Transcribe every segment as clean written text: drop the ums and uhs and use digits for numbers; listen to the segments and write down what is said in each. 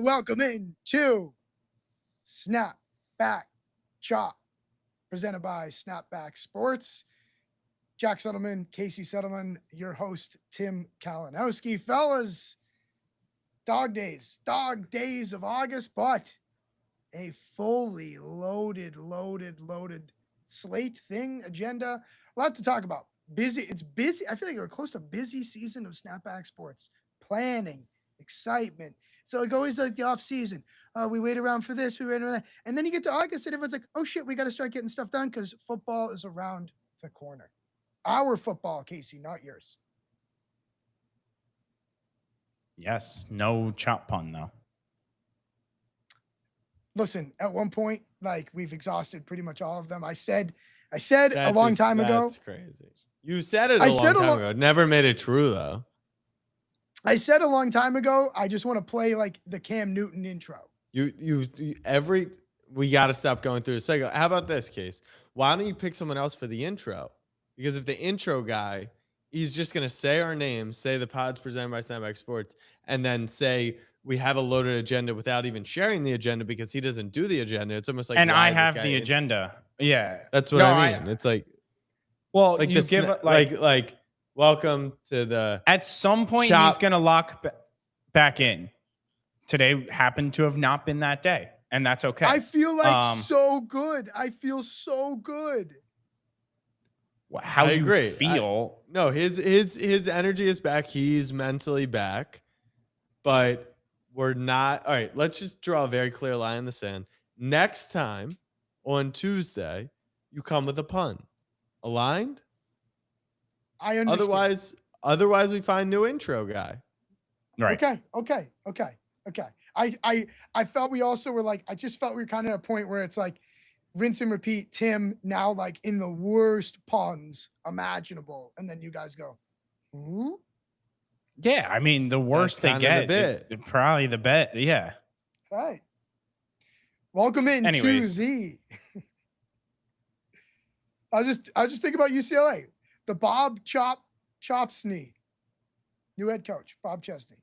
Welcome in to Snap Back Chop, presented by Snapback Sports. Jack Settleman, Casey Settleman, your host, Tim Kalinowski. Fellas, dog days of August, but a fully loaded slate agenda. A lot to talk about. It's busy. I feel like we're close to busy season of Snapback Sports. Planning, excitement. So it goes like the off season. We wait around for this, we wait around that. And then you get to August and everyone's like, oh shit, we got to start getting stuff done because football is around the corner. Our football, Casey, not yours. Yes. No chop pun, though. Listen, at one point, like we've exhausted pretty much all of them. I said a long time ago. That's crazy. You said it a long time ago. Never made it true, though. I said a long time ago, I just want to play like the Cam Newton intro. We got to stop going through the cycle. How about this, Case? Why don't you pick someone else for the intro? Because if the intro guy, he's just going to say our names, say the pod's presented by Snapback Sports, and then say we have a loaded agenda without even sharing the agenda because he doesn't do the agenda. It's almost like, and I have the agenda. Yeah. That's what I mean. It's like, well, like you give it like welcome to the. At some point, he's going to lock back in. Today happened to have not been that day, and that's okay. I feel like so good. I feel so good. How I you agree. feel? No, his energy is back. He's mentally back, but we're not. All right, let's just draw a very clear line in the sand. Next time on Tuesday, you come with a pun. Aligned? I understand. Otherwise, we find new intro guy. Right. Okay. I felt we also were like, I just felt we were kind of at a point where it's like, rinse and repeat. Tim now like in the worst puns imaginable, and then you guys go, ooh? Yeah, I mean the worst they get, probably the bet. Yeah. All right. Welcome in to the. I was just thinking about UCLA, the Bob Chopsney, new head coach, Bob Chesney.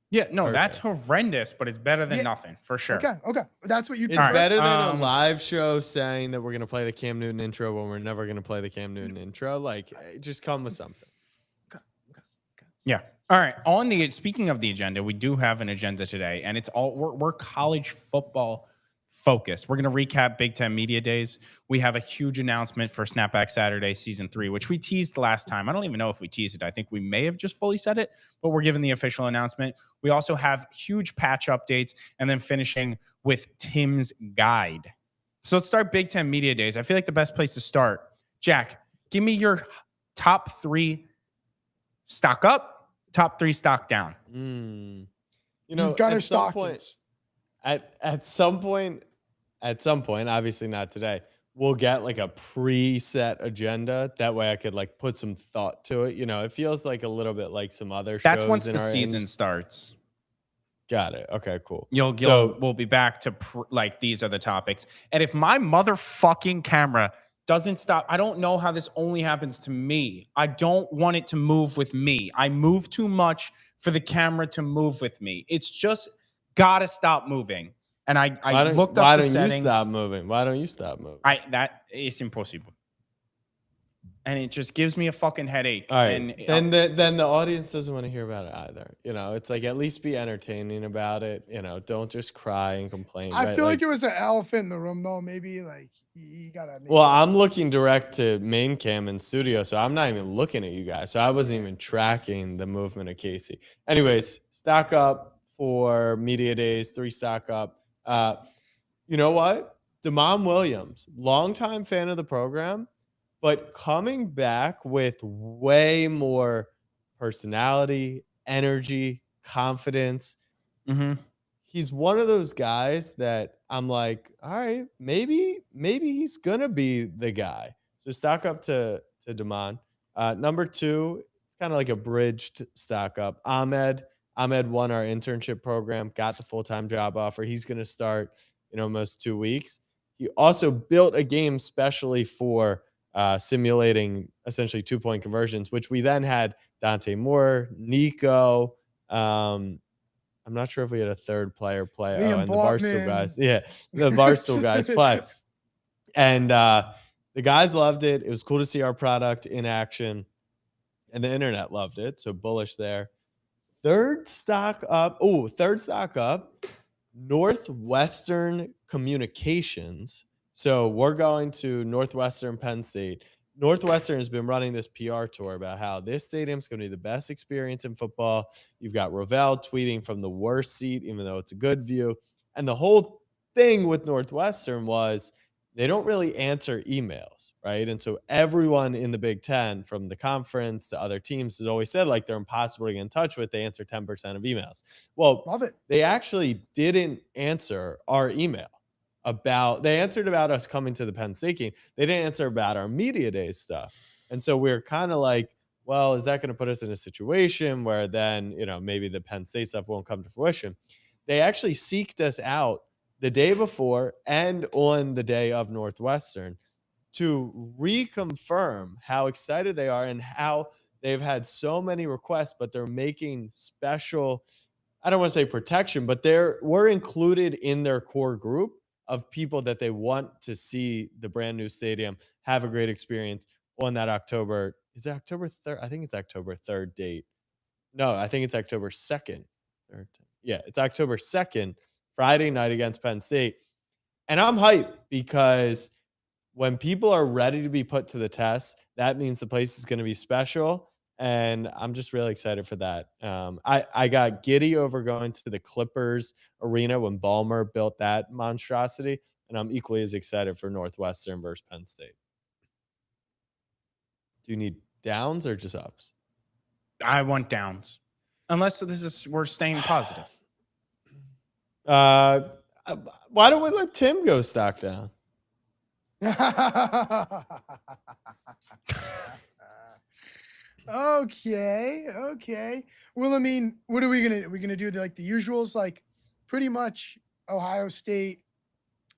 Yeah, no, that's horrendous, but it's better than nothing for sure. Okay, that's what you. It's better than a live show saying that we're gonna play the Cam Newton intro when we're never gonna play the Cam Newton intro. Like, just come with something. Okay. Yeah. All right. Speaking of the agenda, we do have an agenda today, and it's all we're college football focused. We're going to recap Big Ten Media Days. We have a huge announcement for Snapback Saturday Season 3, which we teased last time. I don't even know if we teased it. I think we may have just fully said it, but we're giving the official announcement. We also have huge patch updates, and then finishing with Tim's guide. So let's start Big Ten Media Days. I feel like the best place to start, Jack, give me your top 3 stock up, top 3 stock down. You know, Gunner Stockton's. At some point, obviously not today, we'll get like a preset agenda. That way I could like put some thought to it. You know, it feels like a little bit like some other shows. That's once the season starts. Got it. Okay, cool. We'll be back to like, these are the topics. And if my motherfucking camera doesn't stop, I don't know how this only happens to me. I don't want it to move with me. I move too much for the camera to move with me. It's just gotta stop moving. And I looked up the settings. Why don't you stop moving? That is impossible. And it just gives me a fucking headache. All right. And then the audience doesn't want to hear about it either. You know, it's like, at least be entertaining about it. You know, don't just cry and complain. I feel like it was an elephant in the room, though. Maybe like you gotta. Well, I'm looking direct to main cam in studio, so I'm not even looking at you guys. So I wasn't even tracking the movement of Casey. Anyways, stock up for Media Days, 3 stock up. You know what? Damon Williams, longtime fan of the program, but coming back with way more personality, energy, confidence. He's one of those guys that I'm like, all right, maybe he's gonna be the guy. So stock up to Damon. Number 2, it's kind of like a bridged stock up. Ahmed won our internship program, got the full-time job offer. He's going to start in almost 2 weeks. He also built a game specially for simulating essentially 2-point conversions, which we then had Dante Moore, Nico, I'm not sure if we had a third player play. Oh, Liam and the Barstool Blotman. guys. Yeah, the Barstool guys play. And the guys loved it. It was cool to see our product in action. And the internet loved it. So bullish there. Third stock up. Northwestern Communications. So we're going to Northwestern Penn State. Northwestern has been running this PR tour about how this stadium's going to be the best experience in football. You've got Rovell tweeting from the worst seat, even though it's a good view. And the whole thing with Northwestern was they don't really answer emails, right? And so everyone in the Big Ten, from the conference to other teams, has always said like they're impossible to get in touch with. They answer 10% of emails. Well, Love it. they actually didn't answer our email they answered about us coming to the Penn State game. They didn't answer about our media day stuff. And so we're kind of like, well, is that going to put us in a situation where then, maybe the Penn State stuff won't come to fruition? They actually seeked us out the day before and on the day of Northwestern to reconfirm how excited they are and how they've had so many requests, but they're making special, I don't want to say protection, but we're included in their core group of people that they want to see the brand new stadium, have a great experience on that October. Is it October 3rd? I think it's October 3rd date. No, I think it's October 2nd. Yeah, it's October 2nd, Friday night against Penn State. And I'm hyped because when people are ready to be put to the test, that means the place is going to be special. And I'm just really excited for that. I got giddy over going to the Clippers arena when Ballmer built that monstrosity. And I'm equally as excited for Northwestern versus Penn State. Do you need downs or just ups? I want downs. Unless we're staying positive. Why don't we let Tim go stock down? Okay. Well, I mean, what are we gonna do? The usuals, like pretty much Ohio State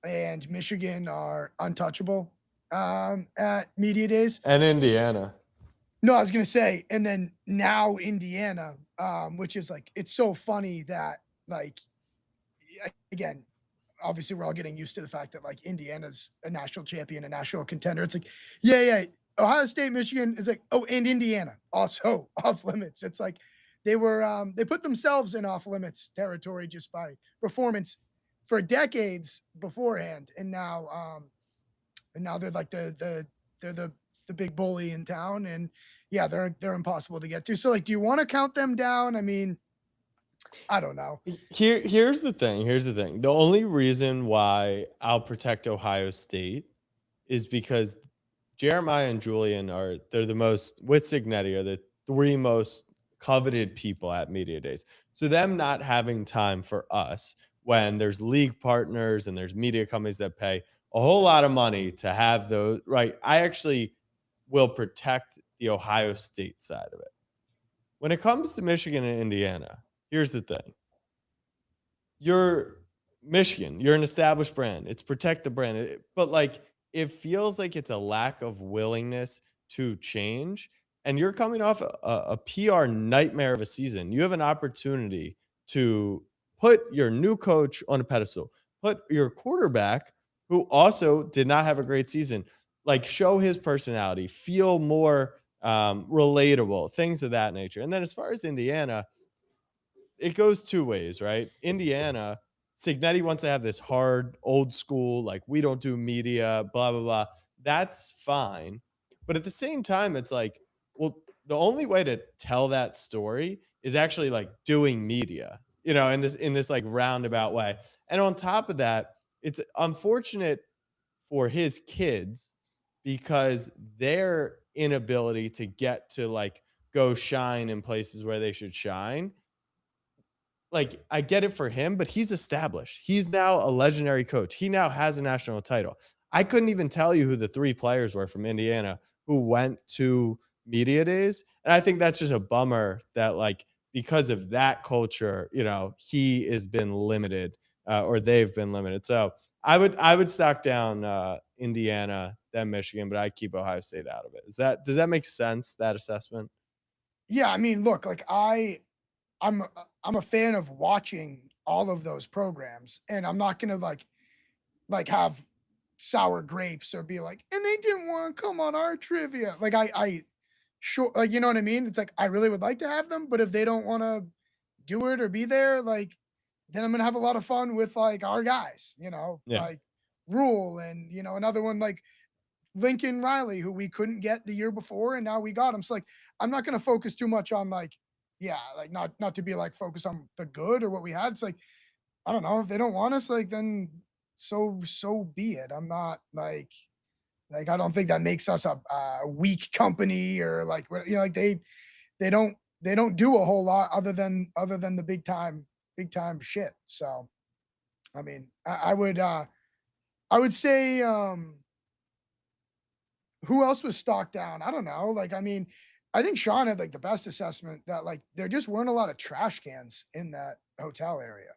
and Michigan are untouchable at media days. And Indiana. No, I was gonna say, and then now Indiana, which is like, it's so funny that again, obviously we're all getting used to the fact that Indiana's a national champion, a national contender. It's like, yeah. Ohio State, Michigan, it's like, oh, and Indiana also off limits. It's like they put themselves in off limits territory just by performance for decades beforehand. And now they're like they're the big bully in town. And yeah, they're impossible to get to. So do you want to count them down? I mean, I don't know. Here's the thing. The only reason why I'll protect Ohio State is because Jeremiah and Julian they're the most, with Signetti, are the three most coveted people at media days. So them not having time for us when there's league partners and there's media companies that pay a whole lot of money to have those, right? I actually will protect the Ohio State side of it. When it comes to Michigan and Indiana, here's the thing. You're Michigan. You're an established brand. It's protect the brand. But it feels like it's a lack of willingness to change. And you're coming off a PR nightmare of a season. You have an opportunity to put your new coach on a pedestal, put your quarterback, who also did not have a great season, show his personality, feel more relatable, things of that nature. And then as far as Indiana, it goes two ways, right? Indiana, Signetti wants to have this hard, old school, we don't do media, blah, blah, blah. That's fine. But at the same time, it's well, the only way to tell that story is actually doing media, in this roundabout way. And on top of that, it's unfortunate for his kids because their inability to get to go shine in places where they should shine. I get it for him, but he's established. He's now a legendary coach. He now has a national title. I couldn't even tell you who the three players were from Indiana who went to media days. And I think that's just a bummer that because of that culture, he has been limited or they've been limited. So I would stock down Indiana, then Michigan, but I keep Ohio State out of it. Does that make sense, that assessment? Yeah, I mean, look, I'm I'm a fan of watching all of those programs, and I'm not gonna like have sour grapes or be like, and they didn't want to come on our trivia. Like I sure, like, you know what I mean? It's like I really would like to have them, but if they don't want to do it or be there, like, then I'm gonna have a lot of fun with like our guys, Yeah. like Rule and another one like Lincoln Riley, who we couldn't get the year before, and now we got him. So like, I'm not gonna focus too much on like, yeah, like not to be like focused on the good or what we had. It's like I don't know if they don't want us, like then so be it. I'm not like I don't think that makes us a weak company or like like they don't do a whole lot other than the big time shit. So I mean I would say who else was stocked down? I don't know. Like I mean I think Sean had like the best assessment that like there just weren't a lot of trash cans in that hotel area.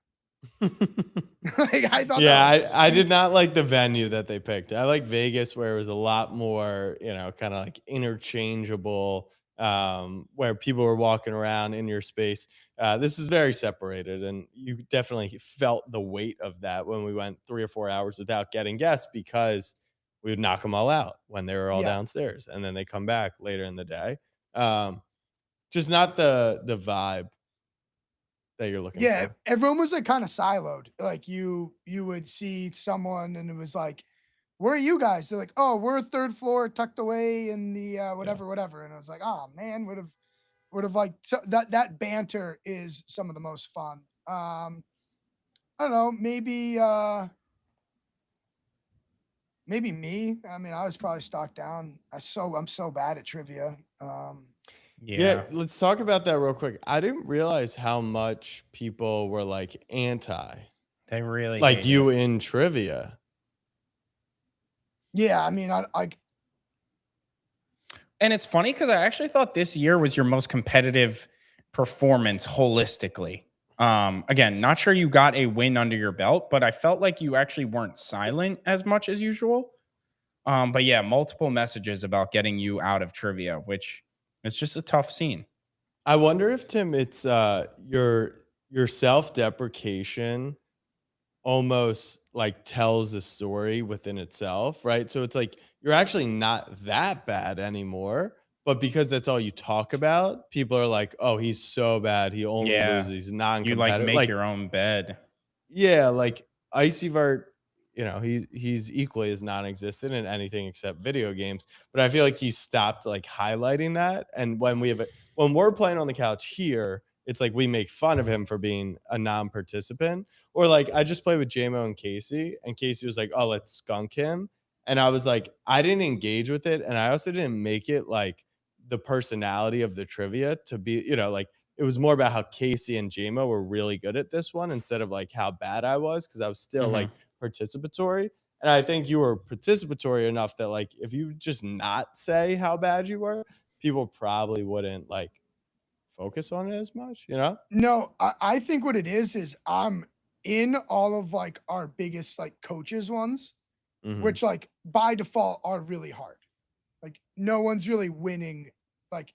Like I thought Yeah, that was I did not like the venue that they picked. I like Vegas where it was a lot more, kind of like interchangeable, where people were walking around in your space. This was very separated, and you definitely felt the weight of that when we went 3 or 4 hours without getting guests because we would knock them all out when they were all yeah. downstairs, and then they come back later in the day. Um, just not the vibe that you're looking Yeah, for. everyone was like kind of siloed. Like you would see someone and it was like, "Where are you guys?" They're like, "Oh, we're third floor tucked away in the Yeah. whatever." And I was like, "Oh man, would have like so that banter is some of the most fun." I don't know, maybe me. I mean, I was probably stocked down. I'm so bad at trivia. Yeah, Yeah, let's talk about that real quick. I didn't realize how much people were like they really like hate it. you in trivia. Yeah, I mean, I And it's funny because I actually thought this year was your most competitive performance holistically. Again, not sure you got a win under your belt, but I felt like you actually weren't silent as much as usual. But yeah, multiple messages about getting you out of trivia, which is just a tough scene. I wonder if Tim, it's your self-deprecation almost like tells a story within itself, right? So it's like you're actually not that bad anymore, but because that's all you talk about, people are like, "Oh, he's so bad. He only Yeah. loses. He's You like non-competitive." make Like, your own bed. yeah, like Icyvert, he's equally as non-existent in anything except video games. But I feel like he stopped like highlighting that. And when we're playing on the couch here, it's like we make fun of him for being a non-participant. Or like I just played with JMO and Casey was like, "Oh, let's skunk him." And I was like, I didn't engage with it, and I also didn't make it like the personality of the trivia to be, like it was more about how Casey and JMO were really good at this one instead of like how bad I was because I was still Mhm. like participatory. And I think you were participatory enough that like if you just not say how bad you were, people probably wouldn't like focus on it as much, you know? No, I think what it is I'm in all of like our biggest like coaches ones, Hmm. which like by default are really hard. Like no one's really winning. Like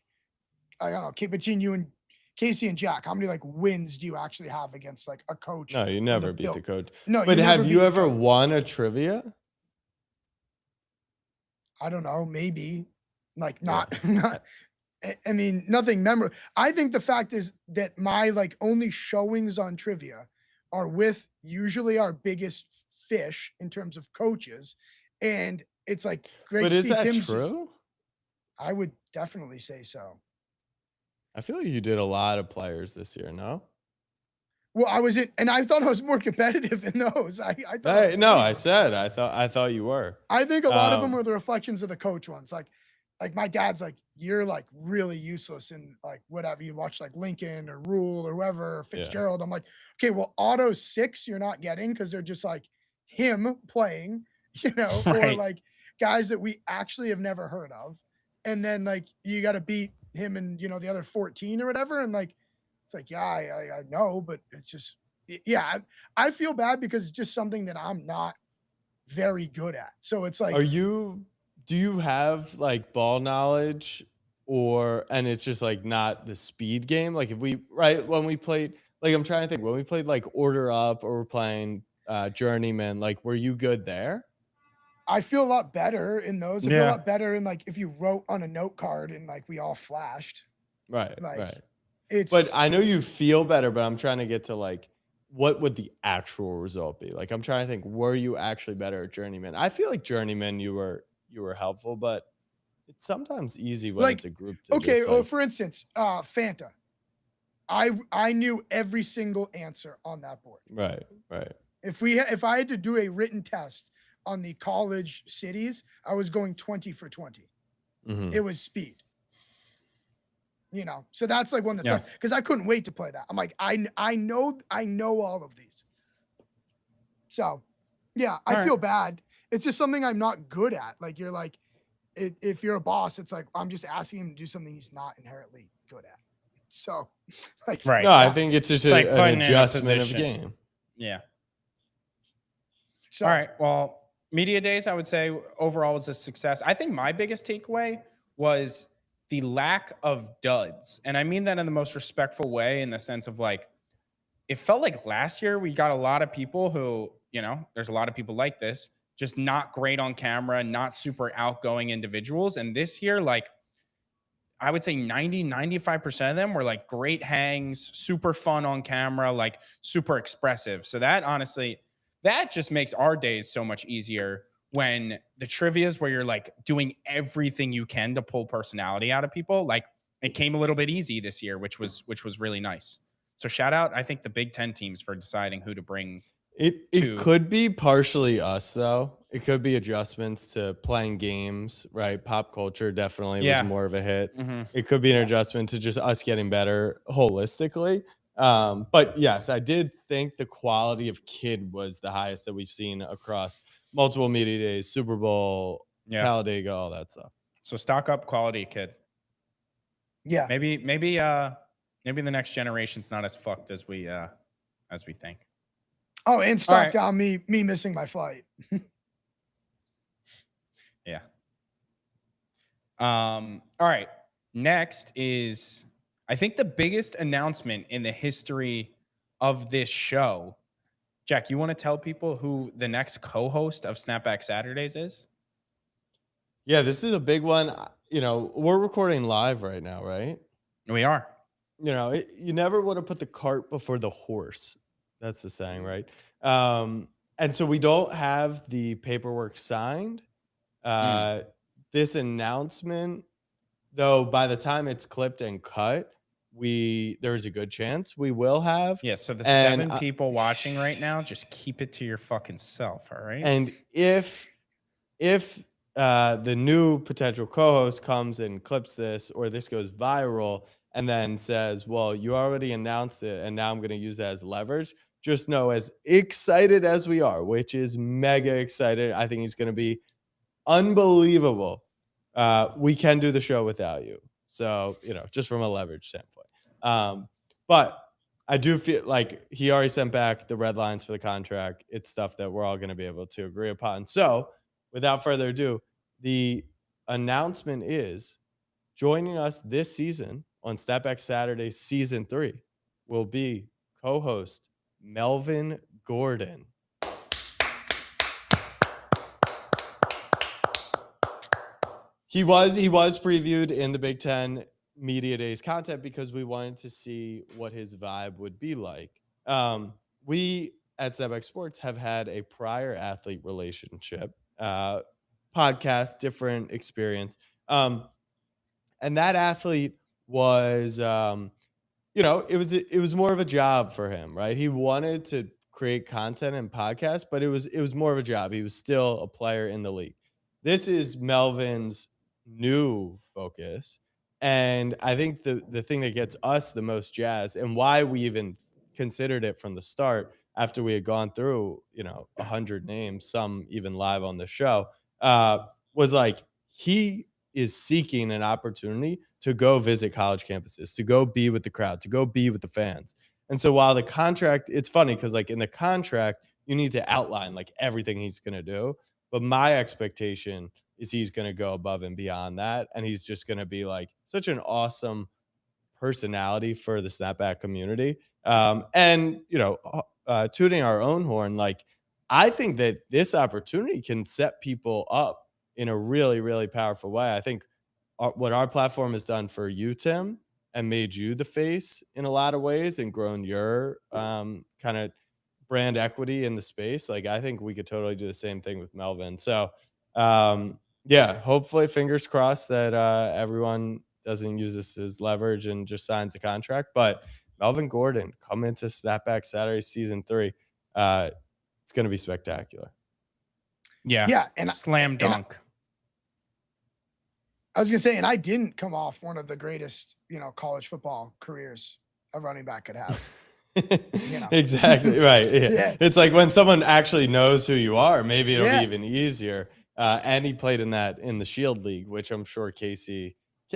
I don't know, between you and Casey and Jack, how many like wins do you actually have against like a coach No, you with a never beat the built? coach. No, you But never have you beat the ever coach. won a trivia? I don't know, maybe like Yeah. not not. I mean, nothing memorable. I think the fact is that my like only showings on trivia are with usually our biggest fish in terms of coaches, and it's like great But to is see that Tim's just. true? I would definitely say so. I feel like you did a lot of players this year, no? Well, I was in, and I thought I was more competitive in those. I thought I was No, way I more said competitive. I thought you were. I think a lot of them Um, are the reflections of the coach ones. Like my dad's like, you're like really useless in like whatever you watch, like Lincoln or Rule or whoever, yeah. Fitzgerald. I'm like, okay, well, auto six, you're not getting because they're just like him playing, or Right. like guys that we actually have never heard of. And then like you got to beat him and the other 14 or whatever. And like, it's like, yeah, I know, but it's just, yeah, I feel bad because it's just something that I'm not very good at. So it's Are like, you do you have like ball knowledge and it's just like not the speed game. Like if we when we played, like I'm trying to think when we played like Order Up or we're playing Journeyman, like were you good there? I feel a lot better in those. I feel a Yeah. lot better in like if you wrote on a note card and like we all flashed. Right, Like right. it's But I know you feel better, but I'm trying to get to like what would the actual result be? Like I'm trying to think, were you actually better at Journeyman? I feel like Journeyman you were helpful, but it's sometimes easy when it's like a group to okay, just well, like for instance, Fanta. I knew every single answer on that board. right, right. If I had to do a written test on the college cities, I was going 20 for 20. Mhm. It was speed. So that's like one that's Yeah. because I couldn't wait to play that. I'm like, I know all of these. So yeah, I All feel right. bad. It's just something I'm not good at. Like you're like, if you're a boss, it's like I'm just asking him to do something he's not inherently good at. So like Right. No, I yeah. think it's just It's like an putting in a adjustment of position. game. Yeah. So All right. Well, media days, I would say overall was a success. I think my biggest takeaway was the lack of duds. And I mean that in the most respectful way, in the sense of like, it felt like last year we got a lot of people who, there's a lot of people like this, just not great on camera, not super outgoing individuals. And this year, like, I would say 95% of them were like great hangs, super fun on camera, like super expressive. So that honestly, that just makes our days so much easier when the trivias where you're like doing everything you can to pull personality out of people. Like it came a little bit easy this year, which was really nice. So shout out, I think the Big Ten teams for deciding who to bring It to. could be partially us though. It could be adjustments to playing games, right? Pop culture definitely was Yeah. more of a hit. Mm-hmm. It could be an adjustment to just us getting better holistically. But yes, I did think the quality of kid was the highest that we've seen across multiple media days, Super Bowl, Yeah. Talladega, all that stuff. So stock up quality, kid. yeah. Maybe the next generation's not as fucked as we think. Oh, and All stock right. down me missing my flight. Yeah. All right. Next is, I think, the biggest announcement in the history of this show. Jack, you want to tell people who the next co-host of Snapback Saturdays is? Yeah, this is a big one. We're recording live right now, right? We are. You never want to put the cart before the horse. That's the saying, right? And so we don't have the paperwork signed. This announcement, though, by the time it's clipped and cut, there's a good chance we will have. Yeah. So the And, 7 people watching right now, just keep it to your fucking self. All right. And if the new potential co-host comes and clips this, or this goes viral and then says, well, you already announced it and now I'm going to use that as leverage, just know, as excited as we are, which is mega excited, I think he's going to be unbelievable. We can do the show without you. So, just from a leverage standpoint. But I do feel like he already sent back the red lines for the contract. It's stuff that we're all going to be able to agree upon. So without further ado, the announcement is joining us this season on Snapback Saturday Season 3 will be co-host Melvin Gordon. He was previewed in the Big Ten Media Days content because we wanted to see what his vibe would be like. We at Snapback Sports have had a prior athlete relationship, podcast, different experience. And that athlete was, it was more of a job for him, right? He wanted to create content and podcasts, but it was more of a job. He was still a player in the league. This is Melvin's new focus. And I think the thing that gets us the most jazzed, and why we even considered it from the start after we had gone through, 100 names, some even live on the show, was like, he is seeking an opportunity to go visit college campuses, to go be with the crowd, to go be with the fans. And so while the contract, it's funny because like in the contract, you need to outline like everything he's going to do. But my expectation is he's going to go above and beyond that. And he's just going to be like such an awesome personality for the snapback community. And, tooting our own horn, like, I think that this opportunity can set people up in a really, really powerful way. I think what our platform has done for you, Tim, and made you the face in a lot of ways and grown your kind of brand equity in the space. Like, I think we could totally do the same thing with Melvin. So, yeah, hopefully, fingers crossed that everyone doesn't use this as leverage and just signs a contract. But Melvin Gordon come into Snapback Saturday season 3. It's going to be spectacular. Yeah. Yeah, and Slam dunk. I was gonna say, and I didn't come off one of the greatest, college football careers a running back could have. Exactly right. Yeah. Yeah. It's like when someone actually knows who you are, maybe it'll Yeah. be even easier. And he played in the Shield League, which I'm sure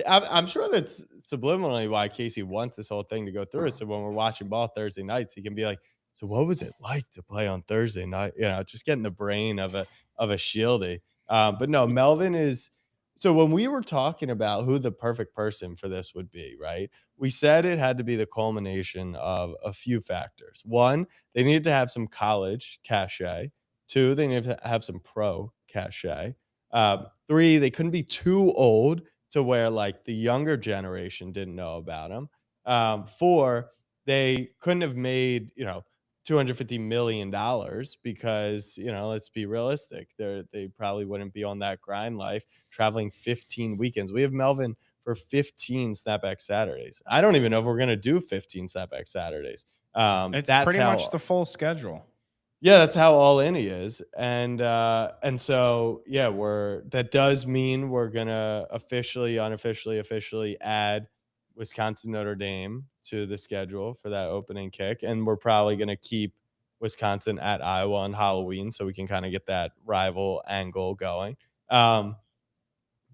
I'm sure that's subliminally why Casey wants this whole thing to go through. So when we're watching ball Thursday nights, he can be like, "So what was it like to play on Thursday night?" Just getting the brain of a Shieldy. But no, Melvin is. So when we were talking about who the perfect person for this would be, right? We said it had to be the culmination of a few factors. One, they needed to have some college cachet. Two, they needed to have some pro cachet. Three, they couldn't be too old to where like the younger generation didn't know about them. Four, they couldn't have made, $250 million because, let's be realistic. They probably wouldn't be on that grind life traveling 15 weekends. We have Melvin for 15 Snapback Saturdays. I don't even know if we're going to do 15 Snapback Saturdays. It's pretty much the full schedule. Yeah, that's how all in he is. And so, yeah, that does mean we're going to officially add Wisconsin Notre Dame to the schedule for that opening kick. And we're probably going to keep Wisconsin at Iowa on Halloween so we can kind of get that rival angle going. But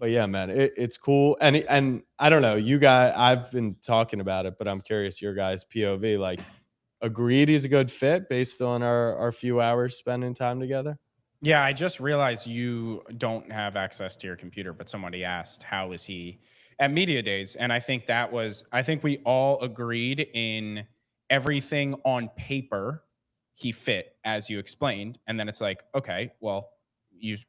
yeah, man, it's cool. And I don't know, you guys, I've been talking about it, but I'm curious your guys' POV. Like, agreed he's a good fit based on our few hours spending time together? Yeah, I just realized you don't have access to your computer, but somebody asked, how is he at Media Days? And I think we all agreed in everything on paper, he fit as you explained. And then it's like, okay, well,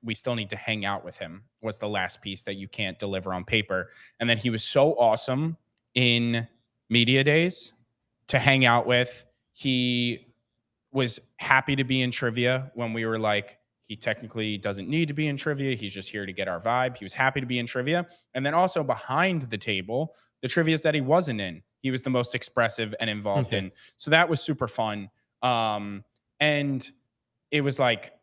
we still need to hang out with him was the last piece that you can't deliver on paper. And then he was so awesome in Media Days to hang out with. He was happy to be in trivia when we were like, he technically doesn't need to be in trivia. He's just here to get our vibe. He was happy to be in trivia. And then also behind the table, the trivias that he wasn't in, he was the most expressive and involved in. So that was super fun. And it was like,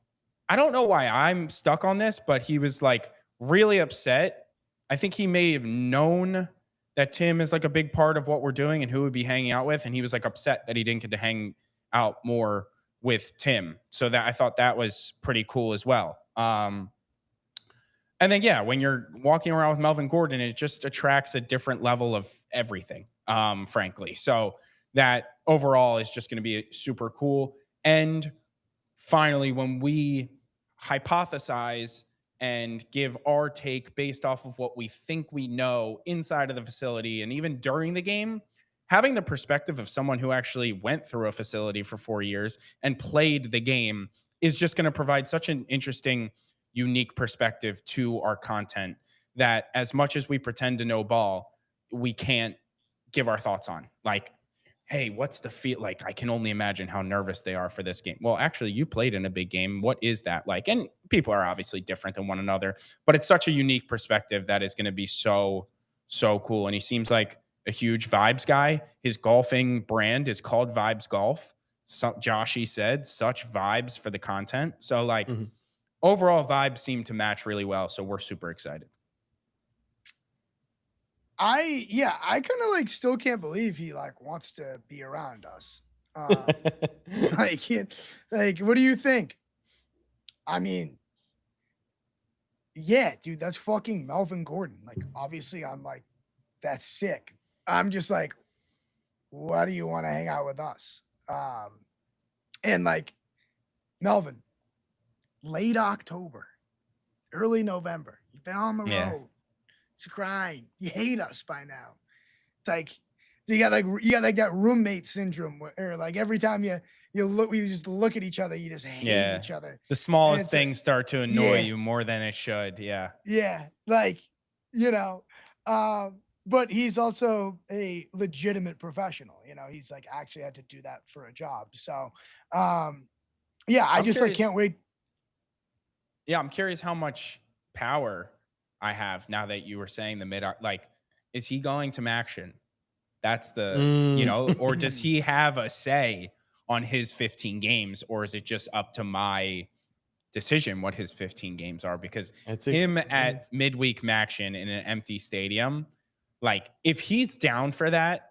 I don't know why I'm stuck on this, but he was like really upset. I think he may have known that Tim is like a big part of what we're doing and who we'd be hanging out with. And he was like upset that he didn't get to hang out more with Tim. So that I thought that was pretty cool as well. And then, yeah, when you're walking around with Melvin Gordon, it just attracts a different level of everything, frankly. So that overall is just going to be super cool. And finally, when we hypothesize and give our take based off of what we think we know inside of the facility and even during the game, having the perspective of someone who actually went through a facility for 4 years and played the game is just going to provide such an interesting, unique perspective to our content that as much as we pretend to know ball, we can't give our thoughts on. Like, hey, what's the feel like? I can only imagine how nervous they are for this game. Well, actually, you played in a big game. What is that like? And people are obviously different than one another, but it's such a unique perspective that is going to be so, so cool. And he seems like a huge vibes guy. His golfing brand is called Vibes Golf. So, Joshy said, such vibes for the content. So, like, overall vibes seem to match really well. So we're super excited. I kind of like still can't believe he like wants to be around us. Like, what do you think? I mean, yeah, dude, that's fucking Melvin Gordon. Like, obviously, I'm like, that's sick. I'm just like, why do you want to hang out with us? And like, Melvin, late October, early November. You've been on the Yeah. road. It's a grind. You hate us by now. It's like so you got like that roommate syndrome where like every time we just look at each other, you just hate Yeah. each other. The And smallest it's like, things start to annoy yeah, you more than it should. Yeah. yeah, like, you know, but he's also a legitimate professional. He's like actually had to do that for a job. So, yeah, I I'm just like curious. can't wait. Yeah, I'm curious how much power I have now that you were saying the mid. Like, is he going to Maction? That's Mm. or does he have a say on his 15 games, or is it just up to my decision what his 15 games are? Because It's a him at midweek Maction in an empty stadium, like if he's down for that,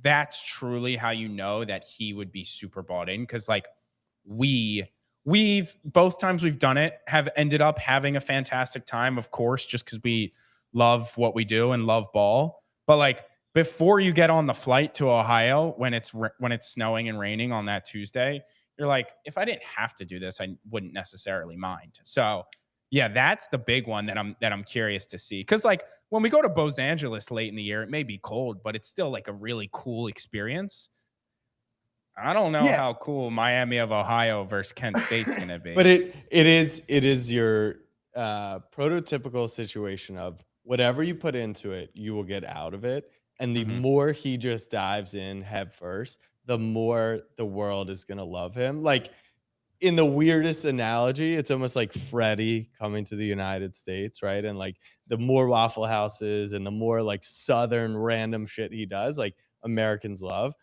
that's truly how you know that he would be super bought in. Cause like we've both times we've done it have ended up having a fantastic time, of course, just because we love what we do and love ball. But like before you get on the flight to Ohio when it's snowing and raining on that Tuesday, you're like, if I didn't have to do this, I wouldn't necessarily mind. So yeah, that's the big one that I'm curious to see. Cause like when we go to Los Angeles late in the year, it may be cold, but it's still like a really cool experience. I don't know Yeah, how cool Miami of Ohio versus Kent State's gonna But be. it is your prototypical situation of whatever you put into it, you will get out of it. And the Hmm. more he just dives in head first, the more the world is gonna love him. Like in the weirdest analogy, it's almost like Freddie coming to the United States, right? And like the more Waffle Houses and the more like Southern random shit he does, like Americans love.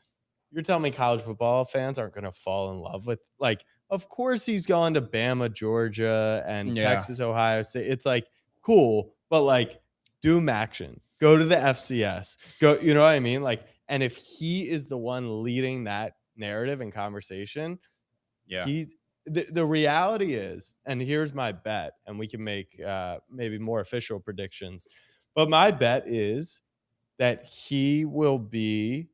You're telling me college football fans aren't going to fall in love with like, of course he's going to Bama, Georgia, and Yeah. Texas, Ohio State. It's like cool, but like do action, go to the FCS, go. You know what I mean? Like, and if he is the one leading that narrative and conversation, Yeah. he's the reality is, and here's my bet, and we can make maybe more official predictions, but my bet is that he will be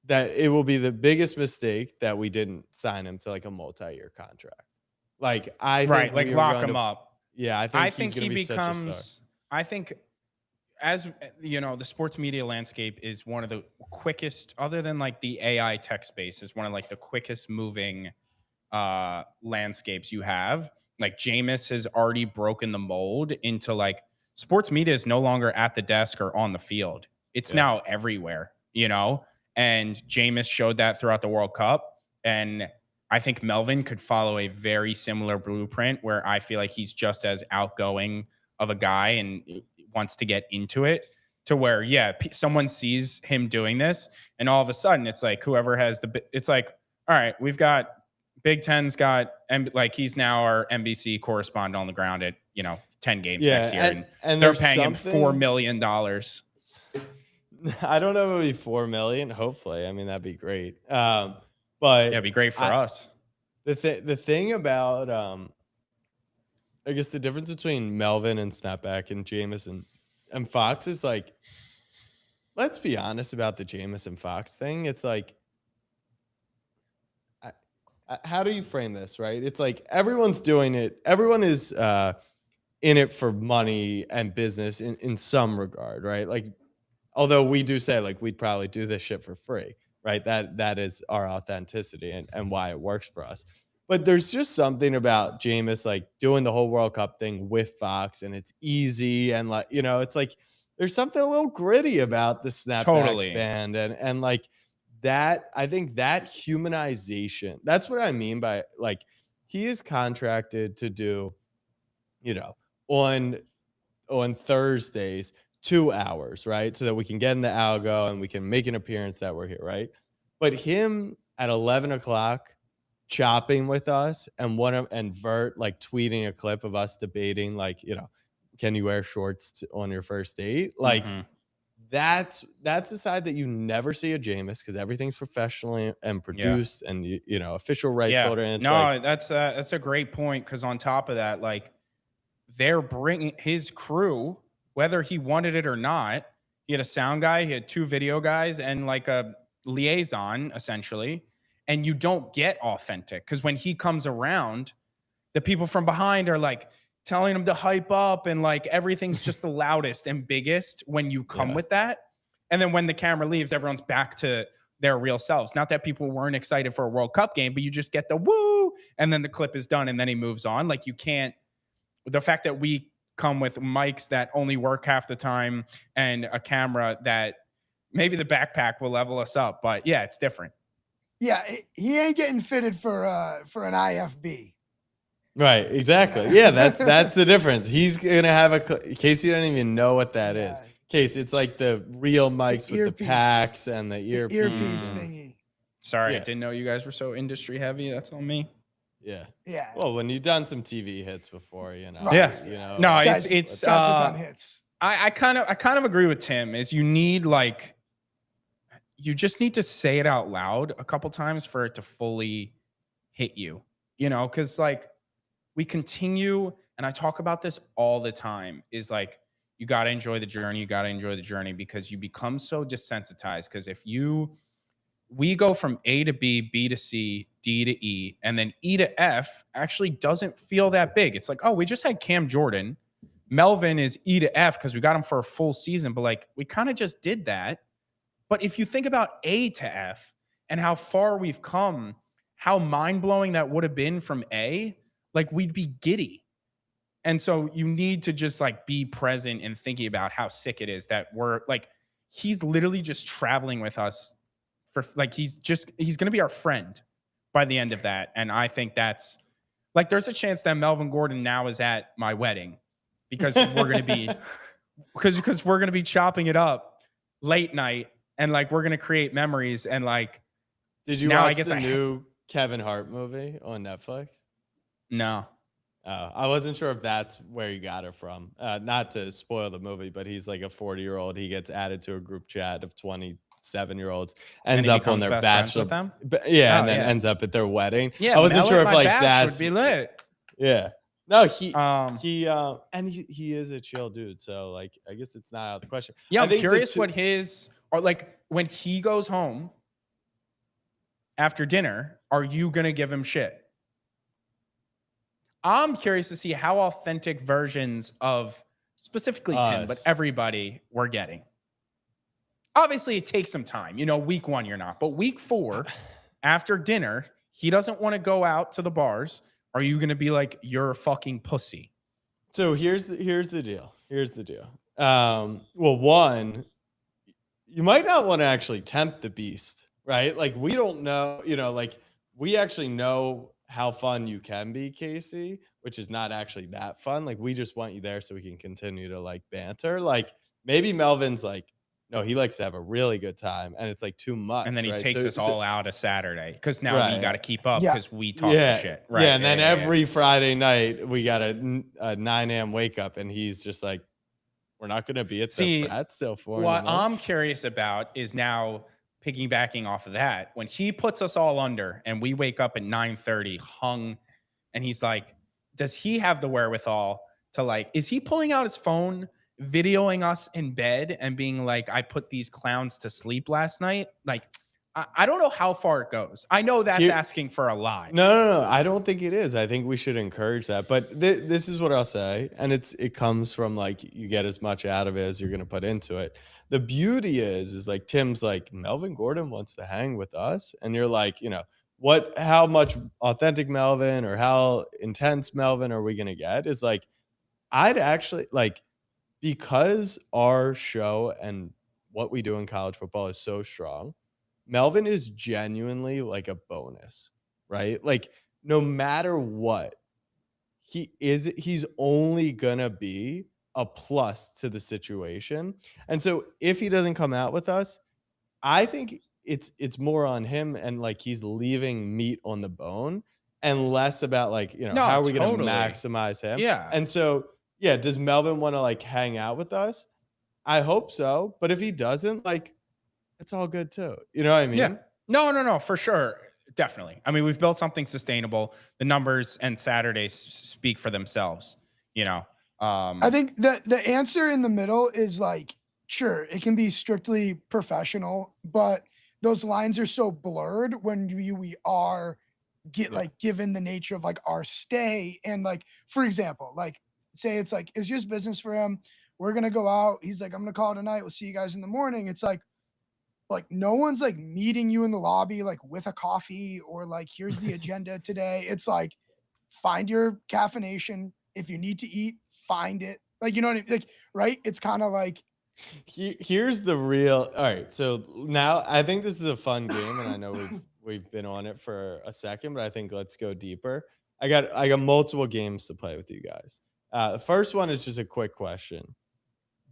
that it will be the biggest mistake that we didn't sign him to like a multi-year contract. Like I think Right. Like we are lock going him to, up. yeah, I I think he's think going to he be such a star. becomes, I think as you know, the sports media landscape is one of the quickest, other than like the AI tech space, is one of like the quickest moving landscapes you have. Like Jameis has already broken the mold into like sports media is no longer at the desk or on the field. It's Yeah. now everywhere, you know? And Jameis showed that throughout the World Cup. And I think Melvin could follow a very similar blueprint where I feel like he's just as outgoing of a guy and wants to get into it to where, yeah, someone sees him doing this and all of a sudden it's like whoever has it's like, all right, we've got Big Ten's got, and like he's now our NBC correspondent on the ground at 10 games Yeah, next year, and and they're there's paying him $4 million. I don't know, maybe 4 million. Hopefully, I mean that'd be great. Yeah, it'd But be great for I us. the thing about I guess the difference between Melvin and Snapback and Jameis and Fox is like, let's be honest about the Jameis and Fox thing. It's like, how do you frame this, right? It's like everyone's doing it. Everyone is in it for money and business in some regard, right? Like, although we do say like we'd probably do this shit for free, right? That is our authenticity and why it works for us. But there's just something about Jameis like doing the whole World Cup thing with Fox, and it's easy and like it's like there's something a little gritty about the snapback Totally. band and like that. I think that humanization. That's what I mean by like he is contracted to do, you know, on Thursdays, 2 hours, right? So that we can get in the algo and we can make an appearance that we're here, right? But him at 11 o'clock chopping with us and and Vert like tweeting a clip of us debating, like, can you wear shorts on your first date? Like Hmm. that's the side that you never see a Jameis because everything's professionally and Yeah. produced and official rights Yeah. holder. And it's like, No, that's a great point because on top of that, like they're bringing his crew, whether he wanted it or not. He had a sound guy, he had two video guys, and like a liaison essentially. And you don't get authentic because when he comes around, the people from behind are like, telling them to hype up and like everything's just the loudest and biggest when you come Yeah. with that. And then when the camera leaves, everyone's back to their real selves. Not that people weren't excited for a World Cup game, but you just get the woo, and then the clip is done, and then he moves on. Like you can't. The fact that we come with mics that only work half the time and a camera that maybe the backpack will level us up, but yeah, it's different. Yeah, he ain't getting fitted for an IFB. Right, exactly. Yeah, that's the difference. He's gonna have a Casey doesn't even know what that is. Case, it's like the real mics with the packs and the earpiece thingy. Sorry, I didn't know you guys were so industry heavy. That's on me. Yeah. Yeah. Well, when you've done some TV hits before, you know. Right. Yeah. You know. No, Guys it's have done hits. I kind of agree with Tim. Is you need like you just need to say it out loud a couple times for it to fully hit you. You know, because like we continue, and I talk about this all the time, is like you got to enjoy the journey. You got to enjoy the journey because you become so desensitized. Because if we go from A to B, B to C, D to E, and then E to F actually doesn't feel that big. It's like, oh, we just had Cam Jordan. Melvin is E to F because we got him for a full season, but like we kind of just did that. But if you think about A to F and how far we've come, how mind-blowing that would have been from A, like we'd be giddy. And so you need to just like be present and thinking about how sick it is that we're like, he's literally just traveling with us for like, he's going to be our friend by the end of that. And I think that's like, there's a chance that Melvin Gordon now is at my wedding because we're going to be, because we're going to be chopping it up late night and like, we're going to create memories. And like, did you now watch the new Kevin Hart movie on Netflix? No. I wasn't sure if that's where you got it from. Not to spoil the movie, but he's like a 40-year-old. He gets added to a group chat of 27-year-olds, ends up on their bachelor. And then ends up at their wedding. Yeah, I wasn't sure if like that's would be lit. Yeah. No, he is a chill dude. So like, I guess it's not out of the question. Yeah, I'm curious what his or like when he goes home after dinner, are you gonna give him shit? I'm curious to see how authentic versions of specifically Tim, but everybody we're getting. Obviously, it takes some time. You know, week 1, you're not. But week 4, after dinner, he doesn't want to go out to the bars. Are you going to be like, you're a fucking pussy? So here's the deal. Here's the deal. Well, one, you might not want to actually tempt the beast, right? Like, we don't know, you know, like, we actually know how fun you can be, Casey, which is not actually that fun. Like, we just want you there so we can continue to like banter. Like, maybe Melvin's like, no, he likes to have a really good time, and it's like too much. And then he takes us all out a Saturday because now we got to keep up because we talk shit. Right. Yeah, and then every Friday night we got a 9 a.m. wake up, and he's just like, we're not going to be at the frat still for what I'm curious about is now piggybacking off of that, when he puts us all under and we wake up at 9:30 hung, and he's like, does he have the wherewithal to like, is he pulling out his phone, videoing us in bed and being like, I put these clowns to sleep last night? Like, I don't know how far it goes. I know that's asking for a lot. No. I don't think it is. I think we should encourage that. But this is what I'll say. And it comes from like, you get as much out of it as you're going to put into it. The beauty is like, Tim's like, Melvin Gordon wants to hang with us. And you're like, you know, how much authentic Melvin or how intense Melvin are we going to get? Is like, I'd actually like, because our show and what we do in college football is so strong, Melvin is genuinely like a bonus, right? Like, no matter what, he's only gonna be a plus to the situation. And so if he doesn't come out with us, I think it's more on him, and like he's leaving meat on the bone and less about like, you know, how are we going to maximize him? Yeah. And so, yeah, does Melvin want to like hang out with us? I hope so. But if he doesn't, like, it's all good too. You know what I mean? Yeah. No, for sure. Definitely. I mean, we've built something sustainable. The numbers and Saturdays speak for themselves, you know. I think the answer in the middle is like, sure, it can be strictly professional, but those lines are so blurred when we are like given the nature of like our stay. And like, for example, like say it's like it's just business for him. We're gonna go out. He's like, I'm gonna call it a night. We'll see you guys in the morning. It's like no one's like meeting you in the lobby like with a coffee or like here's the agenda today. It's like find your caffeination. If you need to eat, find it. Like you know what I mean? Like right? It's kind of like Here's the real. All right, so now I think this is a fun game, and I know we've been on it for a second, but I think let's go deeper. I got multiple games to play with you guys. The first one is just a quick question.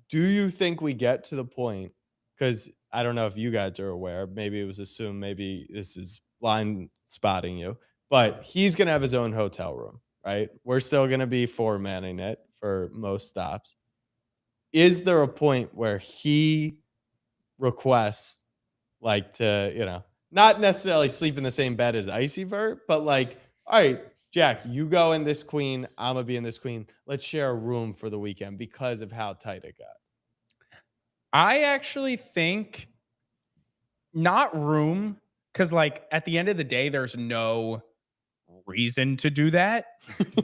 Do you think we get to the point? Because I don't know if you guys are aware. Maybe it was assumed. Maybe this is blind spotting you. But he's gonna have his own hotel room, right? We're still gonna be four-manning it for most stops. Is there a point where he requests like to, not necessarily sleep in the same bed as Icy Vert, but like, all right, Jack, you go in this queen, I'm gonna be in this queen. Let's share a room for the weekend because of how tight it got. I actually think not room, because like at the end of the day, there's no reason to do that.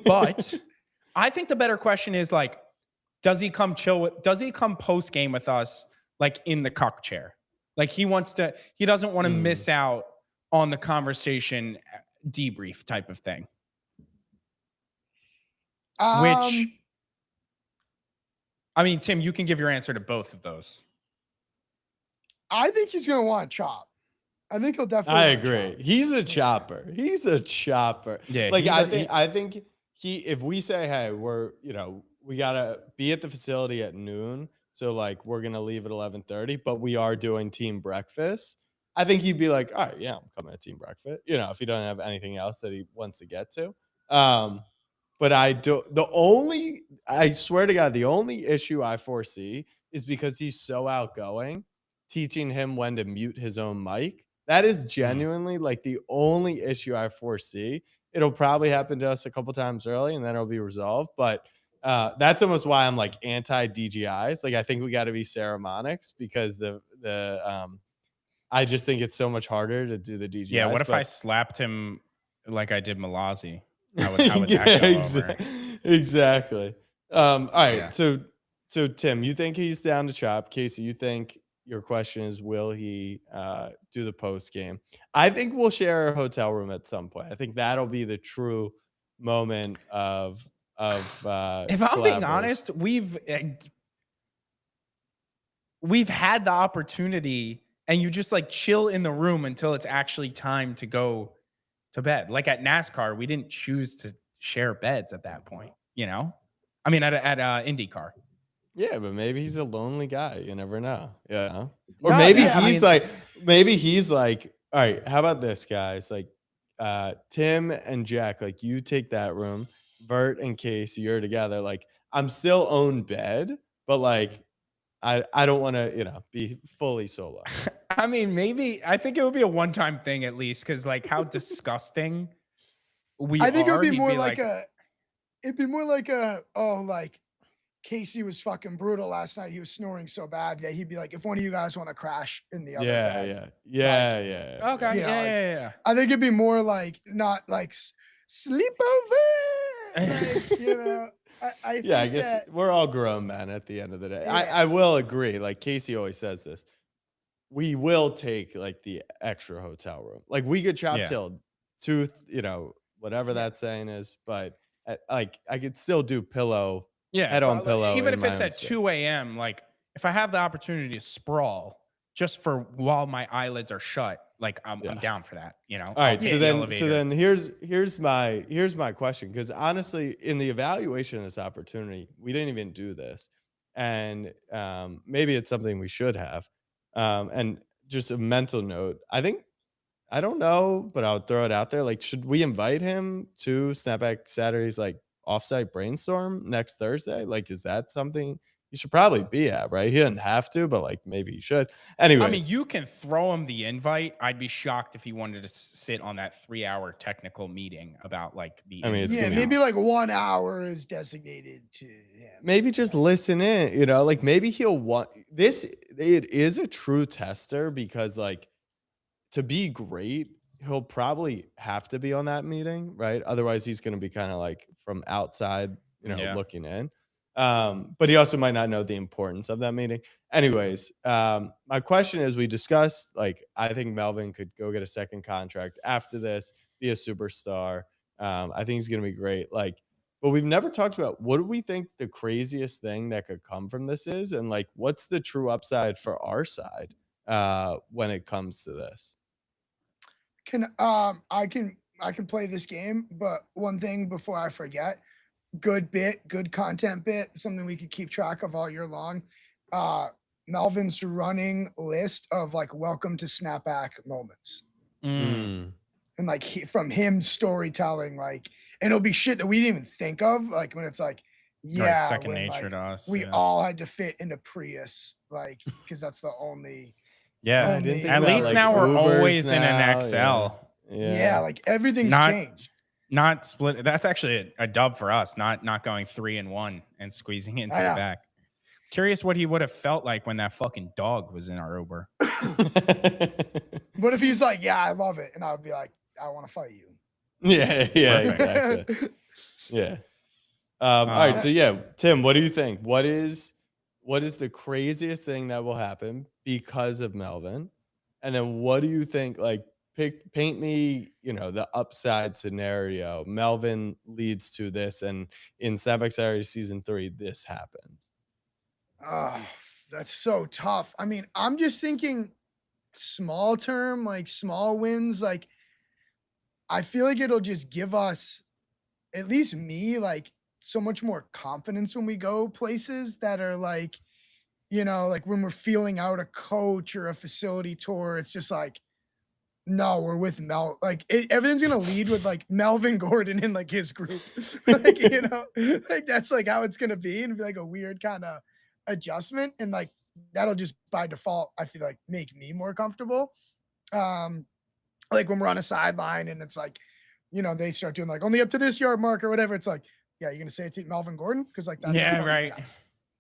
But I think the better question is like, does he come post game with us like in the cuck chair? Like he doesn't want to miss out on the conversation debrief type of thing. Which I mean, Tim, you can give your answer to both of those. I think he's gonna want to chop. I think he'll definitely. I agree. He's a chopper. He's a chopper. Yeah. Like I think if we say, hey, we gotta be at the facility at noon, so like we're gonna leave at 11:30, but we are doing team breakfast. I think he'd be like, all right, yeah, I'm coming to team breakfast. If he doesn't have anything else that he wants to get to. But I swear to God, the only issue I foresee is because he's so outgoing, teaching him when to mute his own mic. That is genuinely like the only issue I foresee. It'll probably happen to us a couple times early and then it'll be resolved. But that's almost why I'm like anti DGIs. Like I think we got to be seremonics because I just think it's so much harder to do the DGIs. Yeah, what if I slapped him like I did Malazi? How would that go over? Exactly. All right. Yeah. So Tim, you think he's down to chop? Casey, you think your question is will he do the post game? I think we'll share a hotel room at some point. I think that'll be the true moment of if I'm being honest, we've had the opportunity and you just like chill in the room until it's actually time to go to bed. Like at NASCAR, we didn't choose to share beds at that point, I mean, at IndyCar. Yeah, but maybe he's a lonely guy. You never know. Yeah. Or maybe he's like, all right, how about this, guys? Like, Tim and Jack, like you take that room. Vert and Case, you're together. Like, I'm still own bed, but like, I don't want to, be fully solo. I mean, maybe I think it would be a one-time thing at least, because like how disgusting I think it would be more like it'd be more like like Casey was fucking brutal last night. He was snoring so bad that he'd be like, if one of you guys want to crash in the other bed. Yeah. Okay. Yeah. I think it'd be more like not like sleepover. Like, I guess we're all grown men at the end of the day. Yeah. I will agree. Like Casey always says this. We will take like the extra hotel room. Like we could chop till 2, whatever that saying is, but I could still do pillow. Yeah, head on pillow. Even if it's at 2 a.m., like if I have the opportunity to sprawl just for while my eyelids are shut, like I'm down for that. All right. So then here's my question, because honestly, in the evaluation of this opportunity, we didn't even do this, and maybe it's something we should have. And just a mental note, I don't know, but I'll throw it out there. Like, should we invite him to Snapback Saturdays like offsite brainstorm next Thursday? Like, is that something he should probably be at, right? He doesn't have to, but like maybe he should. Anyway, I mean, you can throw him the invite. I'd be shocked if he wanted to sit on that 3-hour technical meeting about like the. I mean, maybe like 1 hour is designated to him. Maybe just listen in, like maybe he'll want this. It is a true tester because like to be great, he'll probably have to be on that meeting, right? Otherwise, he's going to be kind of like from outside Yeah. looking in. But he also might not know the importance of that meeting. Anyways, my question is, we discussed, like, I think Melvin could go get a second contract after this, be a superstar. I think he's going to be great. Like, but we've never talked about, what do we think the craziest thing that could come from this is? And like, what's the true upside for our side when it comes to this? I can play this game, but one thing before I forget, good content bit, something we could keep track of all year long. Melvin's running list of like welcome to snapback moments. And like from him storytelling, like, and it'll be shit that we didn't even think of, like when it's like, yeah, second when, nature like, to us. we all had to fit into Prius, like, because that's the only. Yeah, I didn't think at about, least like, now we're Ubers always in now, an XL. Yeah, like everything's Not- changed. Not split. That's actually a dub for us. Not going 3-1 and squeezing into the back. Curious what he would have felt like when that fucking dog was in our Uber. What if he's like, yeah, I love it, and I would be like, I want to fight you. Yeah, exactly. Yeah. All right. So yeah, Tim, what do you think? What is the craziest thing that will happen because of Melvin? And then what do you think, like, paint me, the upside scenario. Melvin leads to this, and in Snapback Saturday season 3, this happens. That's so tough. I mean, I'm just thinking small term, like small wins. Like, I feel like it'll just give us, at least me, like so much more confidence when we go places that are like, like when we're feeling out a coach or a facility tour, it's just like, no, we're with Mel. Like everything's gonna lead with like Melvin Gordon in like his group, like like that's like how it's gonna be, and be like a weird kind of adjustment, and like that'll just by default, I feel like, make me more comfortable. Like when we're on a sideline and it's like, they start doing like only up to this yard mark or whatever. It's like, yeah, you're gonna say it to Melvin Gordon because like that's right. Guy.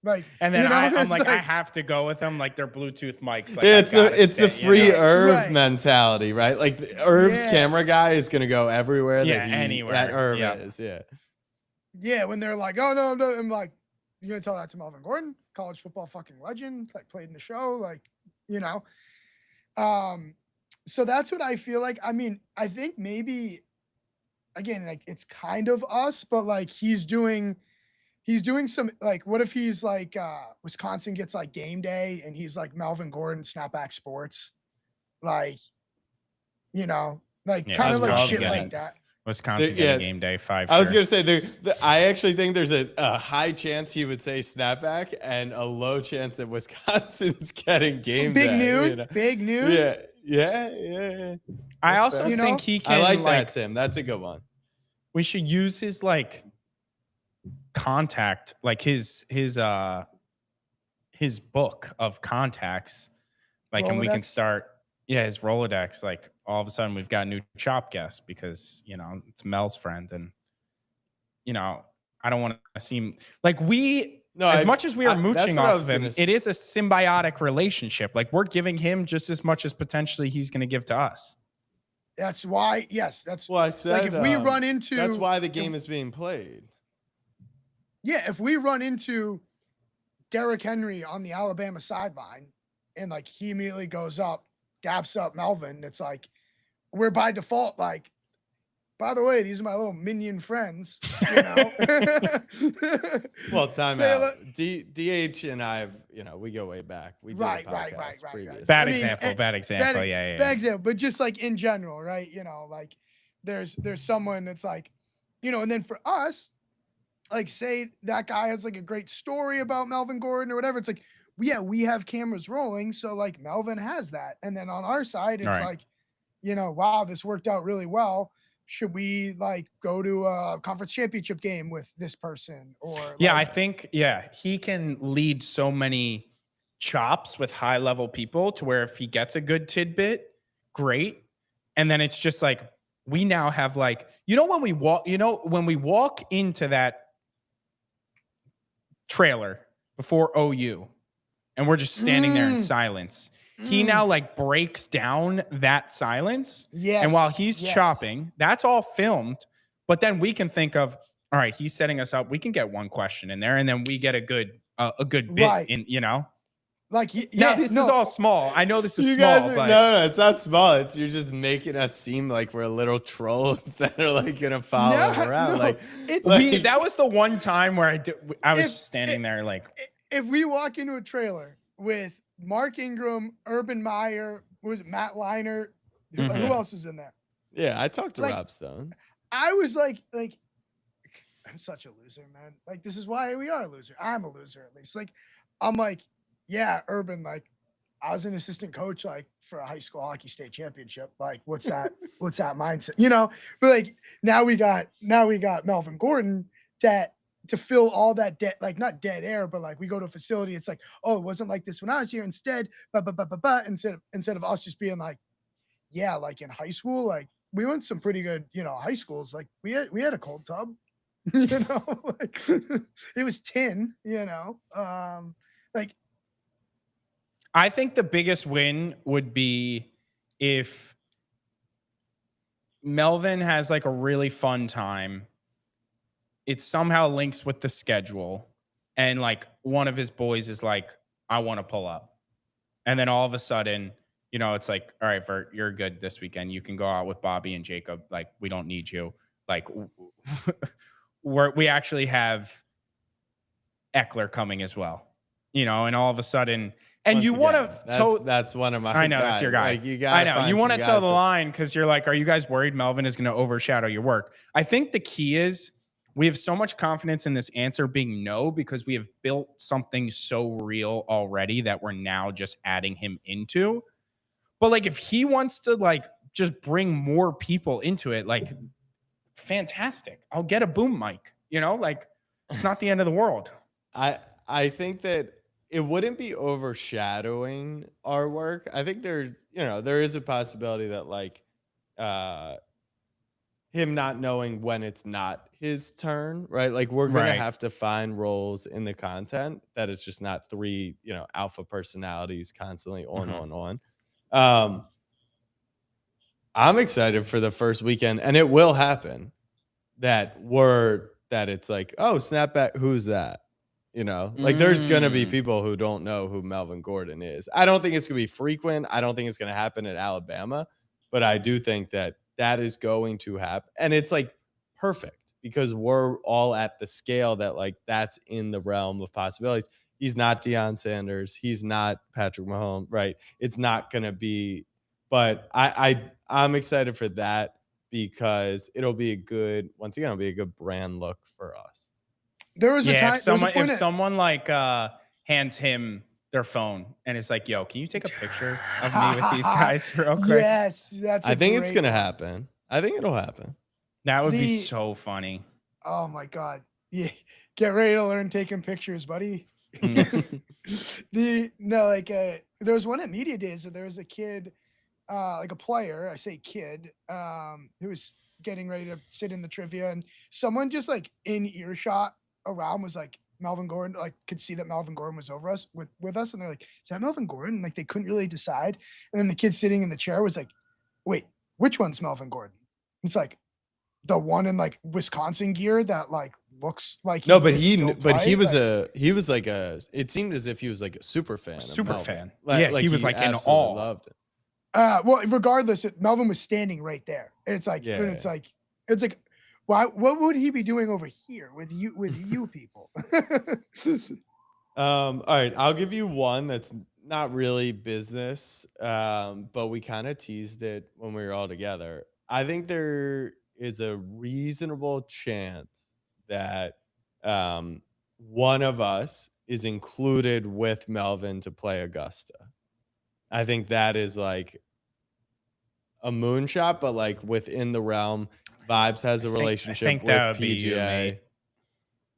Like, and then I'm like, I have to go with them, like they're Bluetooth mics. Like, it's the free Irv mentality, right? Like Irv's camera guy is gonna go everywhere anywhere that Irv is. Yeah, when they're like, oh no, I'm like, you're gonna tell that to Melvin Gordon, college football fucking legend, like played in the show, like, so that's what I feel like. I mean, I think maybe, again, like it's kind of us, but like he's doing some, like, what if he's like Wisconsin gets like game day and he's like Melvin Gordon Snapback Sports, like, kind of like shit like that. Wisconsin getting game day 5. I was gonna say I actually think there's a high chance he would say snapback and a low chance that Wisconsin's getting game big day. Noon, big noon. Yeah. I also think he can. I like that, Tim. That's a good one. We should use his like contact, like his book of contacts, like, Rolodex? And we can start his Rolodex. Like all of a sudden we've got a new chop guest because it's Mel's friend, and I don't want to seem like as much as we are mooching off of him, it is a symbiotic relationship. Like we're giving him just as much as potentially he's going to give to us. That's why, that's why I said, like if we run into, that's why the game is being played. Yeah, if we run into Derrick Henry on the Alabama sideline and like he immediately goes up, daps up Melvin, it's like we're by default like, by the way, these are my little minion friends. Well, time out. DH and I have, we go way back. We did right. Bad example. Bad example. Bad example, but just like in general, right? Like there's someone that's like, and then for us, like say that guy has like a great story about Melvin Gordon or whatever. It's like, we have cameras rolling. So like Melvin has that. And then on our side, it's like, wow, this worked out really well. Should we like go to a conference championship game with this person or? I think, he can lead so many chops with high level people to where if he gets a good tidbit, great. And then it's just like, we now have like, when we walk into that trailer before OU and we're just standing there in silence, he now like breaks down that silence. Yes. And while he's chopping, that's all filmed. But then we can think of, all right, he's setting us up. We can get one question in there, and then we get a good bit Right. in, you know. Like, Yeah, this is all small. I know this is You small, guys are but no, it's not small. It's you're just making us seem like we're little trolls that are like gonna follow him around. Like that was the one time where I was standing there like, if we walk into a trailer with Mark Ingram, Urban Meyer, was it Matt Leinart, who else is in there? Yeah, I talked to Like, Rob Stone. I was like I'm such a loser, man. Like, this is why we are a loser. I'm a loser, at least. Like, I'm like, yeah, Urban, like, I was an assistant coach, like, for a high school hockey state championship. Like, what's that? What's that mindset? You know? But like, now we got Melvin Gordon that to fill all that dead, like, not dead air, but like we go to a facility, it's like, oh, it wasn't like this when I was here. Instead, instead of us just being like, yeah, like in high school, like we went to some pretty good, high schools. Like we had a cold tub. Like it was tin, like I think the biggest win would be if Melvin has like a really fun time. It somehow links with the schedule, and like one of his boys is like, I want to pull up. And then all of a sudden, it's like, all right, Vert, you're good this weekend. You can go out with Bobby and Jacob. Like, we don't need you. Like, we actually have Eckler coming as well, and all of a sudden, and Once you want to, that's one of my I know guys. that's your guy. Like, you gotta I know you find want to some tell guys the line because you're like, are you guys worried Melvin is going to overshadow your work? I think the key is we have so much confidence in this answer being no because we have built something so real already that we're now just adding him into. But like, if he wants to like just bring more people into it, like, fantastic. I'll get a boom mic, like it's not the end of the world. I think that it wouldn't be overshadowing our work. I think there is a possibility that like him not knowing when it's not his turn, right? Like we're going to have to find roles in the content that it's just not three, alpha personalities constantly on. I'm excited for the first weekend, and it will happen that it's like, oh, snapback, who's that? Like there's going to be people who don't know who Melvin Gordon is. I don't think it's going to be frequent. I don't think it's going to happen at Alabama, but I do think that is going to happen. And it's like perfect because we're all at the scale that like that's in the realm of possibilities. He's not Deion Sanders. He's not Patrick Mahomes, right? It's not going to be, but I'm excited for that because it'll be a good brand look for us. There was a time if someone like hands him their phone and it's like, yo, can you take a picture of me with these guys real quick? Yes, I think it's gonna happen. I think it'll happen. That would be so funny. Oh my God. Yeah. Get ready to learn taking pictures, buddy. There was one at Media Days, so there was a kid, like a player, I say kid, who was getting ready to sit in the trivia, and someone just like in earshot around was like, Melvin Gordon, like could see that Melvin Gordon was over us with us, and they're like, is that Melvin Gordon? Like they couldn't really decide. And then the kid sitting in the chair was like, wait, which one's Melvin Gordon? It's like the one in like Wisconsin gear that like looks like it seemed as if he was like a super fan. He was like in awe. Loved it. Well, regardless, Melvin was standing right there. It's like, it's like, why? What would he be doing over here with you people? All right, I'll give you one that's not really business, but we kind of teased it when we were all together. I think there is a reasonable chance that one of us is included with Melvin to play Augusta. I think that is like a moonshot, but like within the realm. Vibes has a relationship with PGA.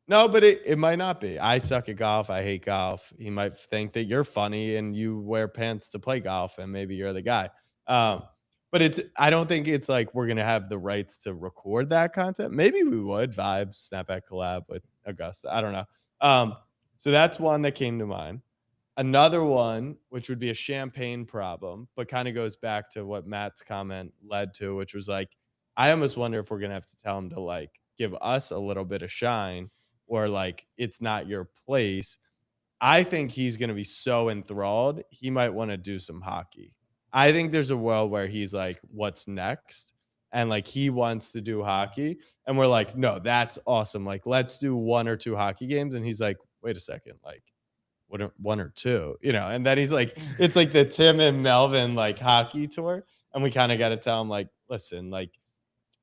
No, but it might not be. I suck at golf. I hate golf. He might think that you're funny and you wear pants to play golf, and maybe you're the guy. But I don't think it's like we're gonna have the rights to record that content. Maybe we would. Vibes snapback collab with Augusta. I don't know. So that's one that came to mind. Another one, which would be a champagne problem, but kind of goes back to what Matt's comment led to, which was like, I almost wonder if we're going to have to tell him to like give us a little bit of shine, or like it's not your place. I think he's going to be so enthralled, he might want to do some hockey. I think there's a world where he's like, what's next? And like he wants to do hockey. And we're like, no, that's awesome. Like, let's do 1 or 2 hockey games. And he's like, wait a second, like, what, 1 or 2, you know? And then he's like, it's like the Tim and Melvin like hockey tour. And we kind of got to tell him, like, listen, like,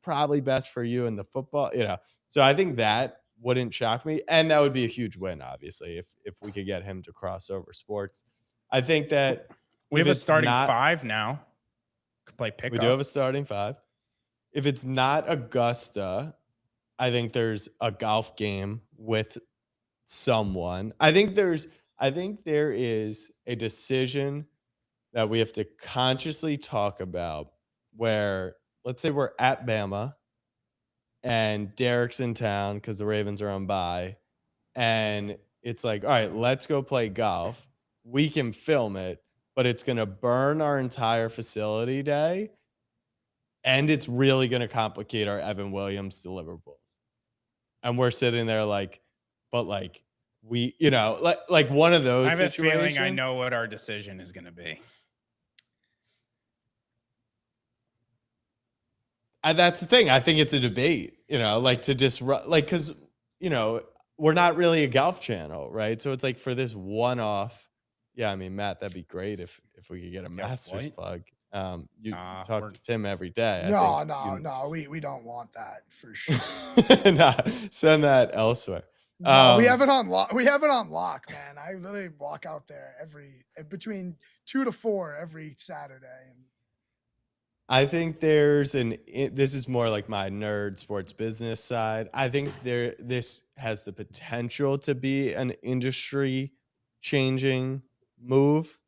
probably best for you in the football, you know. So I think that wouldn't shock me, and that would be a huge win, obviously, if we could get him to cross over sports. I think that We if have a it's starting not, 5 now. Could play pickup. we do have a starting 5. If it's not Augusta, I think there's a golf game with someone. I think there is a decision that we have to consciously talk about where, let's say we're at Bama and Derek's in town because the Ravens are on bye. And it's like, all right, let's go play golf. We can film it, but it's going to burn our entire facility day. And it's really going to complicate our Evan Williams deliverables. And we're sitting there like, but like, we, you know, like one of those I have a situations. feeling I know what our decision is going to be. That's the thing. I think it's a debate, you know, like to disrupt, like, because, you know, we're not really a golf channel, right? So it's like for this one-off. Yeah, I mean, Matt, that'd be great if we could get a Masters plug. You talk to Tim every day. No, we don't want that for sure. Nah, send that elsewhere. No, we have it on lock. We have it on lock, man. I literally walk out there between 2 to 4 every Saturday. And I think this is more like my nerd sports business side. I think this has the potential to be an industry changing move.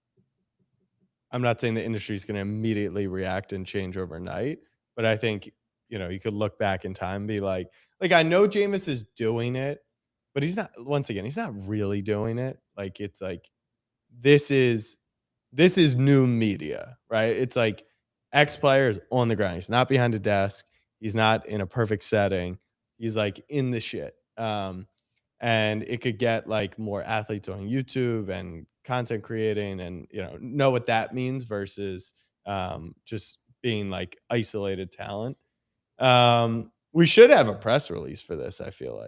I'm not saying the industry is going to immediately react and change overnight, but I think, you know, you could look back in time and be like I know Jameis is doing it, but he's not really doing it. Like, it's like, this is new media, right? It's like X player is on the ground. He's not behind a desk. He's not in a perfect setting. He's like in the shit. And it could get like more athletes on YouTube and content creating, and, you know what that means versus just being like isolated talent. We should have a press release for this. I feel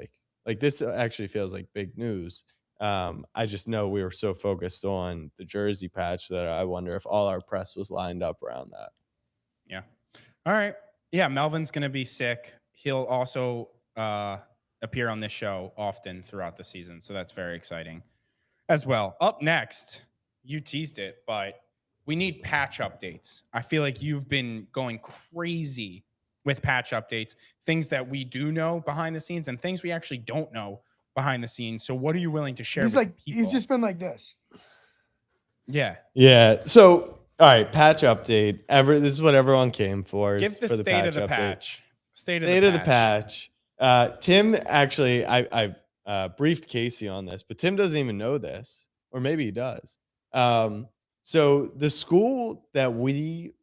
like this actually feels like big news. I just know we were so focused on the jersey patch that I wonder if all our press was lined up around that. Yeah. All right. Yeah, Melvin's going to be sick. He'll also appear on this show often throughout the season, so that's very exciting as well. Up next, you teased it, but we need patch updates. I feel like you've been going crazy with patch updates, things that we do know behind the scenes and things we actually don't know behind the scenes. So what are you willing to share with people? He's just been like this. Yeah. So, all right, patch update. This is what everyone came for. Give the state of the patch. State of the patch. Tim, actually, I've briefed Casey on this, but Tim doesn't even know this, or maybe he does. So the school that we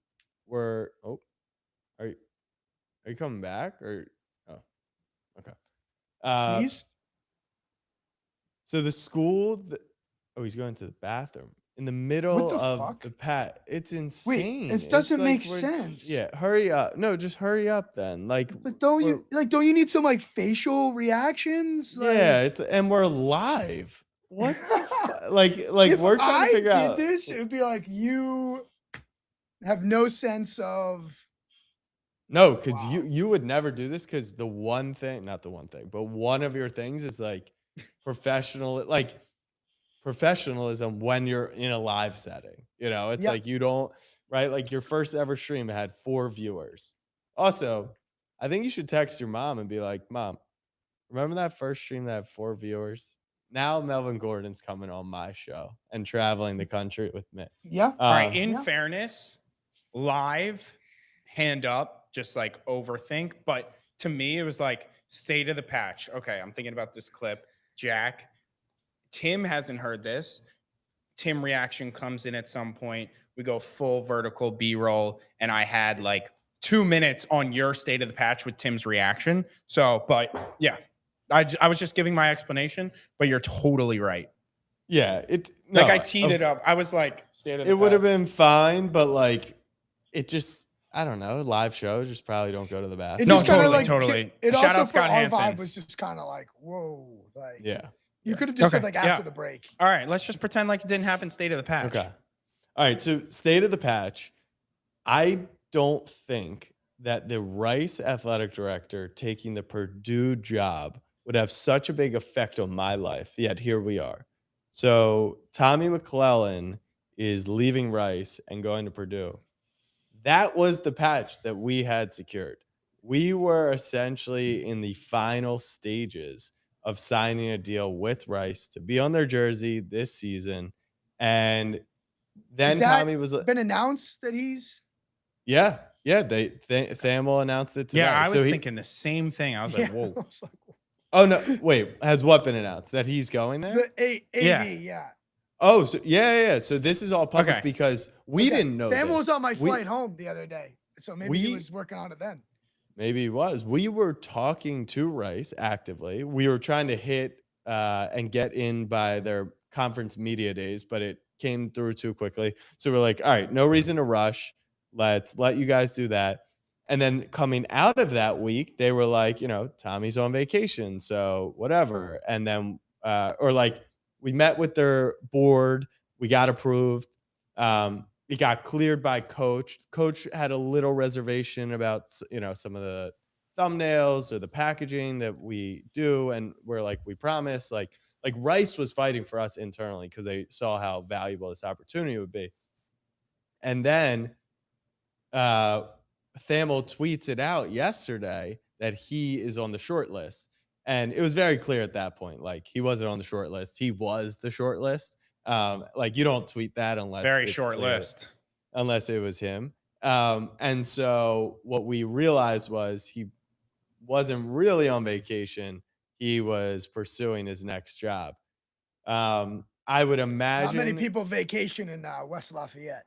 were, are you coming back, or? Oh, okay. Sneeze? So the school he's going to the bathroom in the middle of fuck? the pat. It's insane. Wait, it doesn't make sense. Yeah, hurry up. No, just hurry up then. But don't you need some like facial reactions? Yeah, and we're live. What the like if we're trying to figure out this, it would be like you have no sense of. No, because you would never do this, because one of your things is like professionalism when you're in a live setting. You know, it's like you don't, right? Like your first ever stream had 4 viewers. Also, I think you should text your mom and be like, Mom, remember that first stream that had 4 viewers? Now Melvin Gordon's coming on my show and traveling the country with me. Yeah. All right. In fairness, live, hand up, just like overthink. But to me, it was like state of the patch. Okay, I'm thinking about this clip. Jack, Tim hasn't heard this. Tim reaction comes in at some point. We go full vertical B-roll, and I had like 2 minutes on your state of the patch with Tim's reaction. So, but yeah, I was just giving my explanation, but you're totally right. Yeah, Like I teed it up. I was like, state of the It would have patch. been fine, but like it just I don't know. Live shows just probably don't go to the It bathroom. No, just kinda, totally, like, totally. It Shout also out for Scott our Hansen. vibe was just kinda like, whoa, like Yeah. you could have just said Okay, like yeah. after the break. All right, let's just pretend like it didn't happen. State of the patch. Okay. All right. So state of the patch. I don't think that the Rice athletic director taking the Purdue job would have such a big effect on my life. Yet here we are. So Tommy McClellan is leaving Rice and going to Purdue. That was the patch that we had secured. We were essentially in the final stages of signing a deal with Rice to be on their jersey this season. And then Has that Tommy was like, been announced that he's yeah, Thamel announced it today. Yeah, I was So thinking the same thing. I was like, whoa. I was like, oh no, wait, has what been announced? That he's going there? the AD, yeah. Oh, so yeah. So this is all public Okay. because we Okay, didn't know Thamel this. was on my We- flight home the other day, so maybe he we- was working on it then. Maybe he was. We were talking to Rice actively. We were trying to hit and get in by their conference media days, but it came through too quickly. So we're like, all right, no reason to rush. Let's let you guys do that. And then coming out of that week, they were like, Tommy's on vacation, so whatever. And then, or like, we met with their board, we got approved. It got cleared by coach. Coach had a little reservation about, some of the thumbnails or the packaging that we do. And we're like, we promise, like Rice was fighting for us internally because they saw how valuable this opportunity would be. And then Thamel tweets it out yesterday that he is on the short list. And it was very clear at that point, like he wasn't on the short list. He was the short list. Like you don't tweet that unless Very it's short clear, list. unless it was him. And so what we realized was he wasn't really on vacation. He was pursuing his next job. I would imagine Not many people vacation in West Lafayette.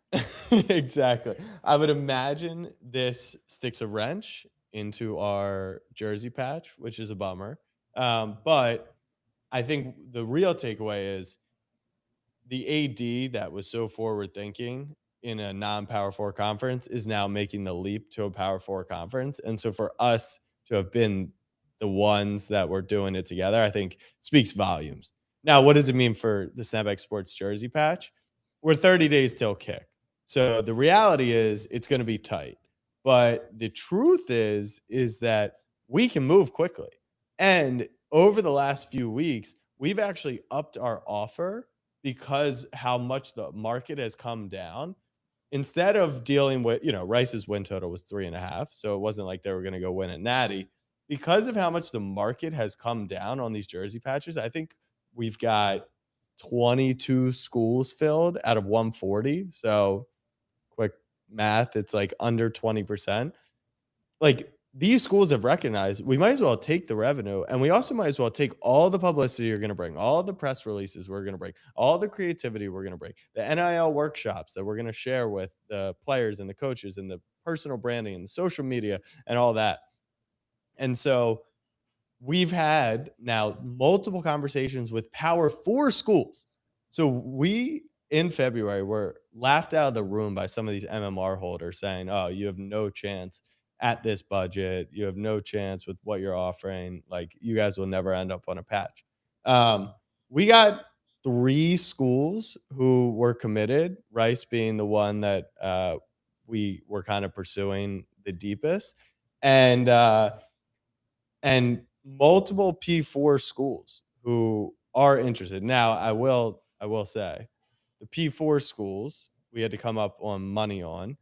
exactly. I would imagine this sticks a wrench into our jersey patch, which is a bummer. But I think the real takeaway is the AD that was so forward thinking in a non-Power 4 conference is now making the leap to a Power 4 conference. And so for us to have been the ones that were doing it together, I think speaks volumes. Now, what does it mean for the Snapback Sports jersey patch? We're 30 days till kick. So the reality is it's going to be tight. But the truth is that we can move quickly. And over the last few weeks, we've actually upped our offer because how much the market has come down. Instead of dealing with, Rice's win total was 3.5. So it wasn't like they were going to go win at Natty. Because of how much the market has come down on these jersey patches, I think we've got 22 schools filled out of 140. So quick math, it's like under 20%. Like these schools have recognized we might as well take the revenue, and we also might as well take all the publicity you're going to bring, all the press releases we're going to bring, all the creativity we're going to bring, the NIL workshops that we're going to share with the players and the coaches and the personal branding and the social media and all that. And so we've had now multiple conversations with Power 4 schools. So we, in February, were laughed out of the room by some of these MMR holders saying, oh, you have no chance at this budget. You have no chance with what you're offering. Like, you guys will never end up on a patch. We got 3 schools who were committed, Rice being the one that we were kind of pursuing the deepest. And multiple P4 schools who are interested. Now, I will say the P4 schools we had to come up on money on.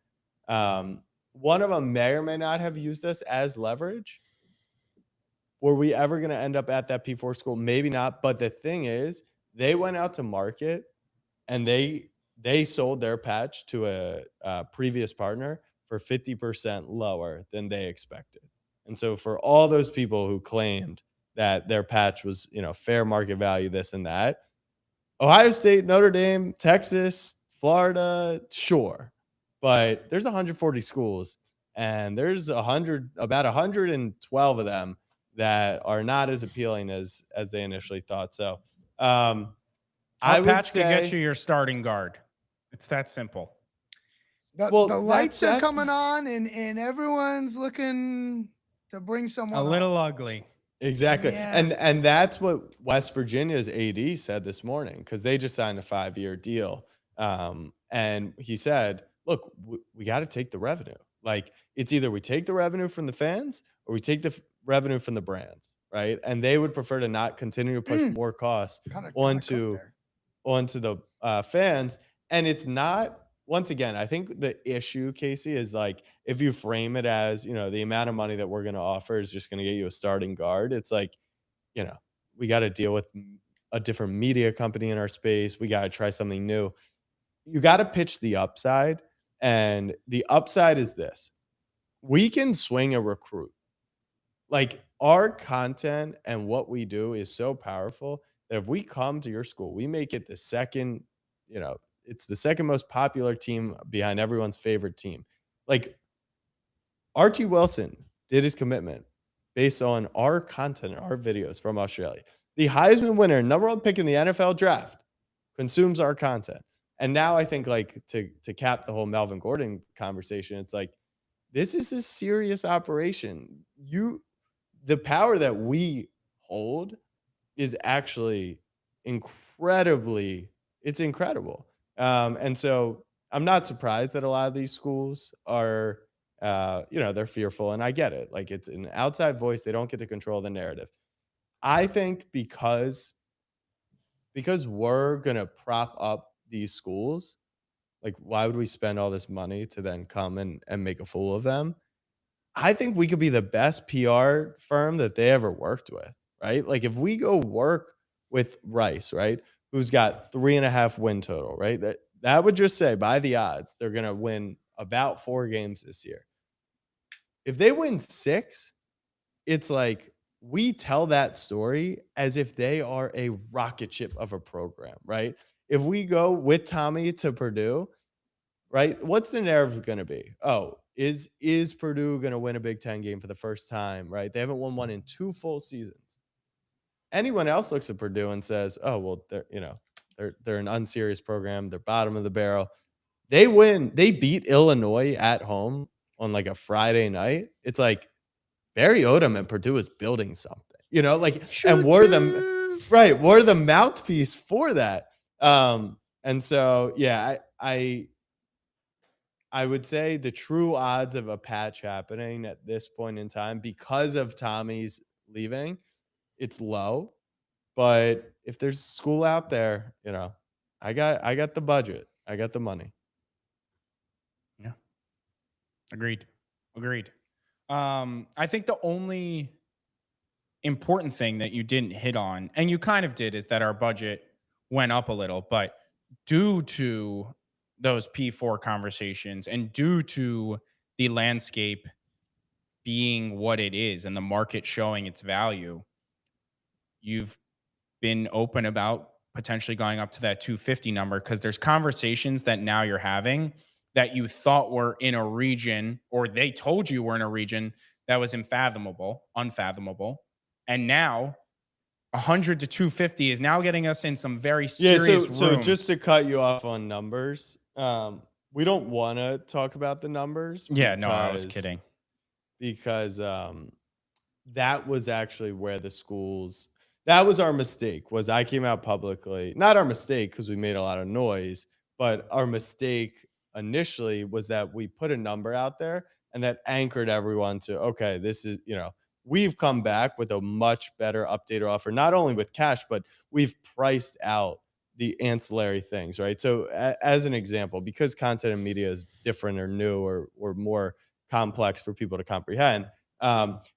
One of them may or may not have used us as leverage. Were we ever going to end up at that P4 school? Maybe not. But the thing is, they went out to market and they sold their patch to a previous partner for 50% lower than they expected. And so for all those people who claimed that their patch was, fair market value, this and that, Ohio State, Notre Dame, Texas, Florida, sure. But there's 140 schools. and there's about 112 of them that are not as appealing as they initially thought. So I Our would patch could get you say, your starting guard. It's that simple. The well, lights are that's coming on, and everyone's looking to bring someone A on. little ugly. exactly. Yeah. And that's what West Virginia's AD said this morning, because they just signed a 5-year deal. And he said, look, we got to take the revenue. Like, it's either we take the revenue from the fans or we take the revenue from the brands, right? And they would prefer to not continue to push more costs Kind of onto there. the fans. And it's not, once again, I think the issue, Casey, is like, if you frame it as, the amount of money that we're going to offer is just going to get you a starting guard, it's like, we got to deal with a different media company in our space. We got to try something new. You got to pitch the upside. And the upside is this: we can swing a recruit. Like, our content and what we do is so powerful that if we come to your school, we make it the second, it's the second most popular team behind everyone's favorite team. Like, Archie Wilson did his commitment based on our content, our videos from Australia. The Heisman winner, number one pick in the NFL draft, consumes our content. And now I think, like, to cap the whole Melvin Gordon conversation, it's like, this is a serious operation. The power that we hold is actually it's incredible. And so I'm not surprised that a lot of these schools are, they're fearful, and I get it. Like, it's an outside voice. They don't get to control the narrative. I think because we're going to prop up these schools, like, why would we spend all this money to then come and make a fool of them? I think we could be the best PR firm that they ever worked with, right? Like, if we go work with Rice, right, who's got 3.5 win total, right? That would just say, by the odds, they're going to win about 4 games this year. If they win 6, it's like, we tell that story as if they are a rocket ship of a program, right? If we go with Tommy to Purdue, right, what's the narrative going to be? Oh, is Purdue going to win a Big Ten game for the first time, right? They haven't won one in 2 full seasons. Anyone else looks at Purdue and says, oh, well, they're an unserious program. They're bottom of the barrel. They beat Illinois at home on like a Friday night. It's like, Barry Odom and Purdue is building something, like, and we're the mouthpiece for that. And so, yeah, I would say the true odds of a patch happening at this point in time, because of Tommy's leaving, it's low. But if there's school out there, I got the budget. I got the money. Yeah. Agreed. I think the only important thing that you didn't hit on, and you kind of did, is that our budget went up a little, but due to those P4 conversations and due to the landscape being what it is and the market showing its value, you've been open about potentially going up to that 250 number, because there's conversations that now you're having that you thought were in a region, or they told you were in a region that was unfathomable. And now 100 to 250 is now getting us in some very serious rooms. So just to cut you off on numbers, we don't want to talk about the numbers. Yeah, no, I was kidding. Because that was actually where the schools, that was our mistake, was I came out publicly. Not our mistake because we made a lot of noise, but our mistake initially was that we put a number out there and that anchored everyone to, okay, this is, we've come back with a much better updated offer, not only with cash, but we've priced out the ancillary things, right? So as an example, because content and media is different or new or more complex for people to comprehend,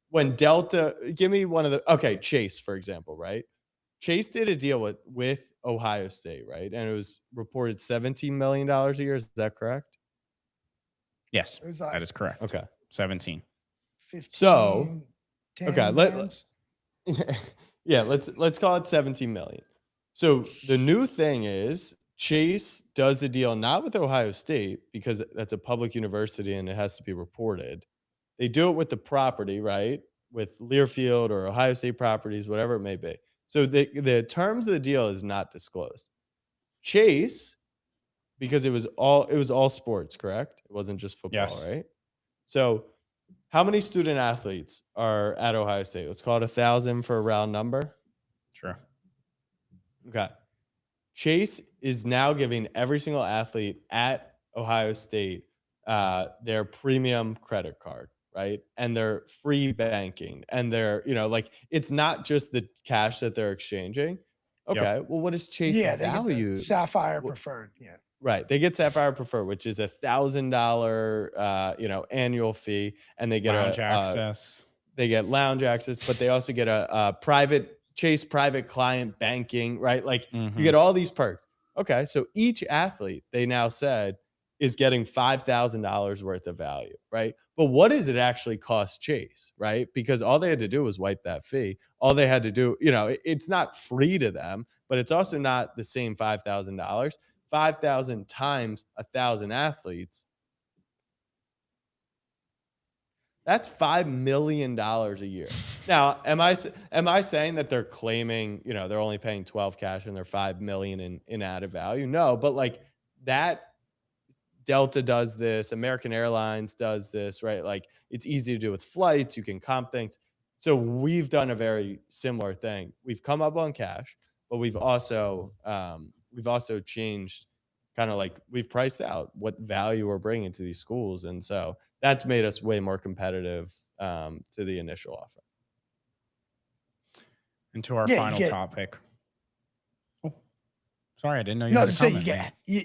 when Delta, give me one of the, Chase, for example, right? Chase did a deal with Ohio State, right? And it was reported $17 million a year. Is that correct? Yes, that is correct. Okay. 17. 15, So, 10 okay, let's call it 17 million. So the new thing is Chase does the deal not with Ohio State because that's a public university and it has to be reported. They do it with the property, right? With Learfield or Ohio State properties, whatever it may be. So the terms of the deal is not disclosed. Chase, because it was all sports, correct? It wasn't just football, Yes. right? So how many student athletes are at Ohio State? Let's call it 1,000 for a round number. Sure. Okay. Chase is now giving every single athlete at Ohio State their premium credit card, right? And their free banking. And their, like, it's not just the cash that they're exchanging. Yep. Okay. Well, what does Chase Yeah, they get the value? Sapphire Wh- Preferred. Yeah. Right. They get Sapphire Prefer, which is $1,000, annual fee. And they get Lounge a access. they get lounge access, but they also get a private Chase private client banking, right? Like you Mhm. get all these perks. Okay, so each athlete they now said is getting $5,000 worth of value, right? But what does it actually cost Chase, right? Because all they had to do was wipe that fee. All they had to do, it's not free to them, but it's also not the same $5,000. 5,000 times 1,000 athletes. That's $5 million a year. Now, am I saying that they're claiming, they're only paying 12 cash and they're 5 million in added value? No, but like that Delta does this, American Airlines does this, right? Like it's easy to do with flights, you can comp things. So we've done a very similar thing. We've come up on cash, but we've also changed kind of like we've priced out what value we're bringing to these schools, and so that's made us way more competitive to the initial offer. And to our Yeah, you final get topic. Oh, sorry, I didn't know you no had to a say you comment, man. get you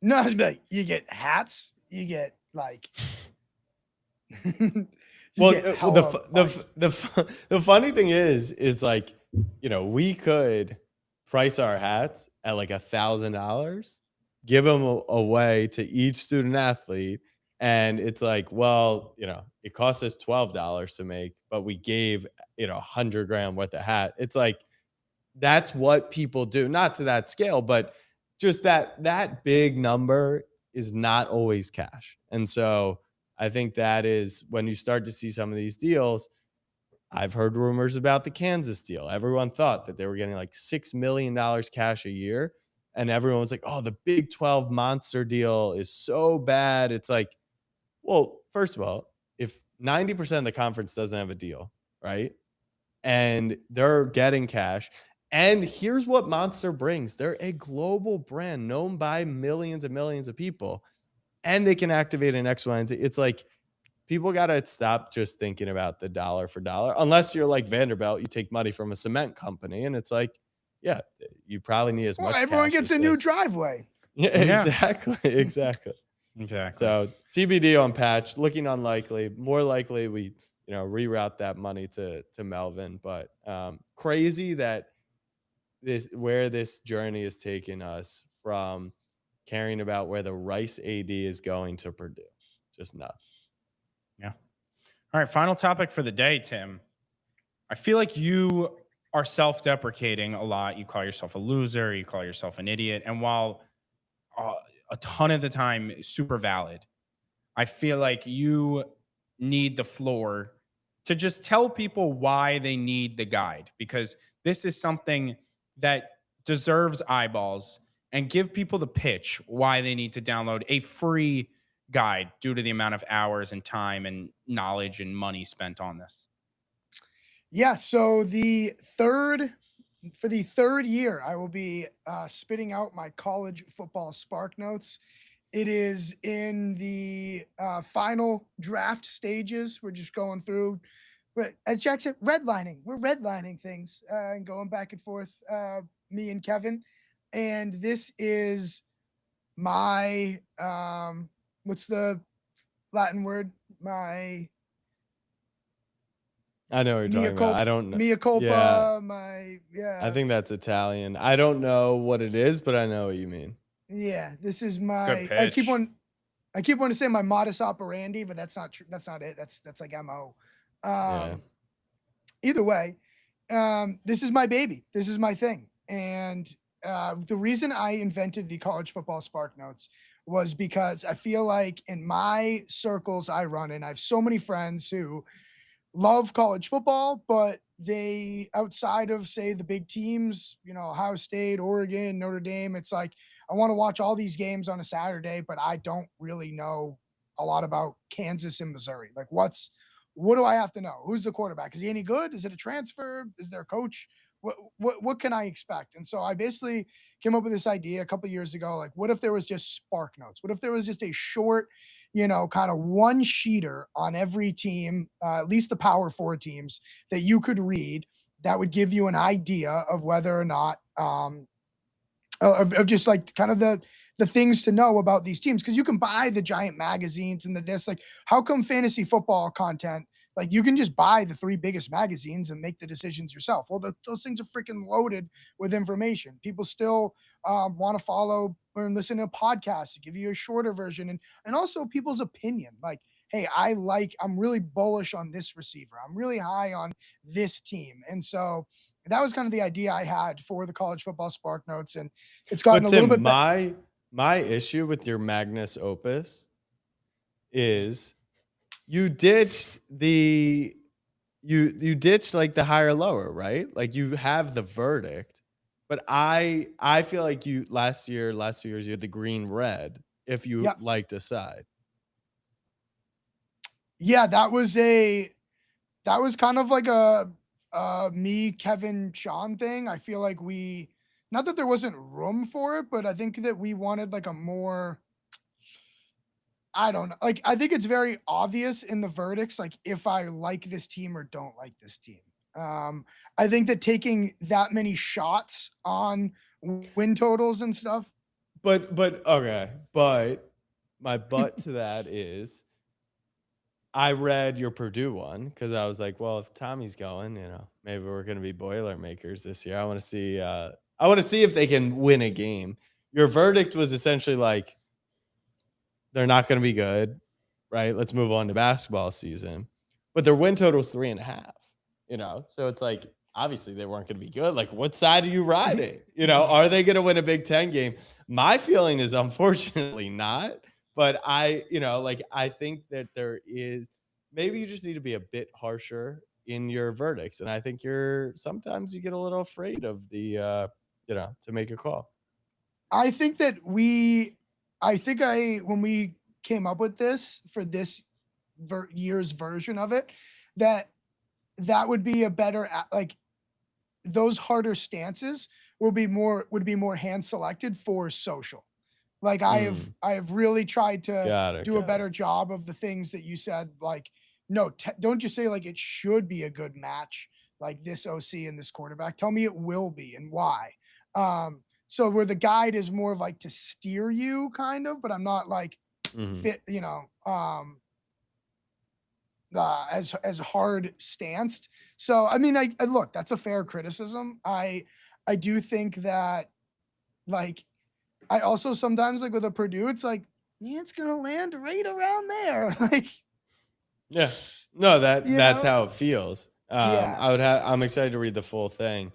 no I was gonna be like, you get hats, you get like you Well, get well, the hella fu- the like fu- the fu- the funny thing is like, we could price our hats at like $1,000, give them away to each student athlete, and it's like, well, it costs us $12 to make, but we gave 100 grand worth of hat. It's like that's what people do, not to that scale, but just that big number is not always cash. And so I think that is when you start to see some of these deals. I've heard rumors about the Kansas deal. Everyone thought that they were getting like $6 million cash a year. And everyone was like, oh, the Big 12 monster deal is so bad. It's like, well, first of all, if 90% of the conference doesn't have a deal, right? And they're getting cash. And here's what Monster brings: they're a global brand known by millions and millions of people, and they can activate an X, Y, and Z. It's like people got to stop just thinking about the dollar for dollar. Unless you're like Vanderbilt, you take money from a cement company, and it's like, yeah, you probably need as well, much everyone cash gets as a new this. driveway. Yeah, Yeah. exactly, exactly. Exactly. So TBD on Patch, looking unlikely. More likely we reroute that money to Melvin, but crazy that this journey is taking us from caring about where the Rice AD is going to Purdue. Just nuts. Yeah. All right. Final topic for the day, Tim. I feel like you are self deprecating a lot. You call yourself a loser, you call yourself an idiot. And while uh, a ton of the time super valid, I feel like you need the floor to just tell people why they need the guide, because this is something that deserves eyeballs, and give people the pitch why they need to download a free guide due to the amount of hours and time and knowledge and money spent on this. Yeah, so for the third year, I will be spitting out my college football Spark Notes. It is in the final draft stages. We're just going through, but as Jack said, redlining. We're redlining things and going back and forth, me and Kevin. And this is my what's the Latin word? My I know what you're mea talking about. culpa, I don't know. mea Yeah, culpa. My I think that's Italian. I don't know what it is, but I know what you mean. yeah. This is Good my. pitch. I keep wanting to say my modus operandi, but that's not true. That's not it. That's like mo. Yeah. Either way, this is my baby. This is my thing, and the reason I invented the college football Spark Notes was because I feel like in my circles I run in, I have so many friends who love college football, but they outside of say the big teams, Ohio State, Oregon, Notre Dame, it's like I want to watch all these games on a Saturday, but I don't really know a lot about Kansas and Missouri. Like what do I have to know? Who's the quarterback? Is he any good? Is it a transfer? Is there a coach? What can I expect? And so I basically came up with this idea a couple years ago. Like, what if there was just Spark Notes? What if there was just a short, kind of one sheeter on every team, at least the Power Four teams, that you could read that would give you an idea of whether or not of just like kind of the things to know about these teams, because you can buy the giant magazines and this, like, how come fantasy football content, like, you can just buy the three biggest magazines and make the decisions yourself? Well, those things are freaking loaded with information. People still want to follow or listen to podcasts to give you a shorter version, and also people's opinion, like, hey, I'm really bullish on this receiver, I'm really high on this team. And so that was kind of the idea I had for the college football Spark Notes, and it's gotten But a little Tim, bit better. my issue with your Magnus Opus is you ditched you ditched like the higher lower, right? Like you have the verdict, but I feel like you last 2 years you had the green red if you Yeah, liked a side. yeah, that was kind of like a me, Kevin, Sean thing. I feel like not that there wasn't room for it, but I think that we wanted like a more, I don't know. Like, I think it's very obvious in the verdicts, like if I like this team or don't like this team. I think that taking that many shots on win totals and stuff. But okay, but my butt to that is I read your Purdue one because I was like, well, if Tommy's going, maybe we're going to be Boilermakers this year. I want to see. I want to see if they can win a game. Your verdict was essentially like they're not going to be good, right? Let's move on to basketball season. But their win total is 3.5. So it's like obviously they weren't going to be good. Like, what side are you riding? Are they going to win a Big Ten game? My feeling is unfortunately not. But I think that there is maybe you just need to be a bit harsher in your verdicts. And I think sometimes you get a little afraid of the to make a call. I think that when we came up with this for this year's version of it, that would be a better, like, those harder stances would be more hand selected for social. Like, I have really tried to Got it. do a better job of the things that you said. Like, no, don't just say like it should be a good match, like this OC and this quarterback. Tell me it will be and why. So where the guide is more of like to steer you, kind of, but I'm not like fit, as hard stanced. So I mean, I look, that's a fair criticism. I do think that, like, I also sometimes, like with a Purdue, it's like, yeah, it's gonna land right around there. Like, Yeah. No, that's know? how it feels. Yeah. I'm excited to read the full thing.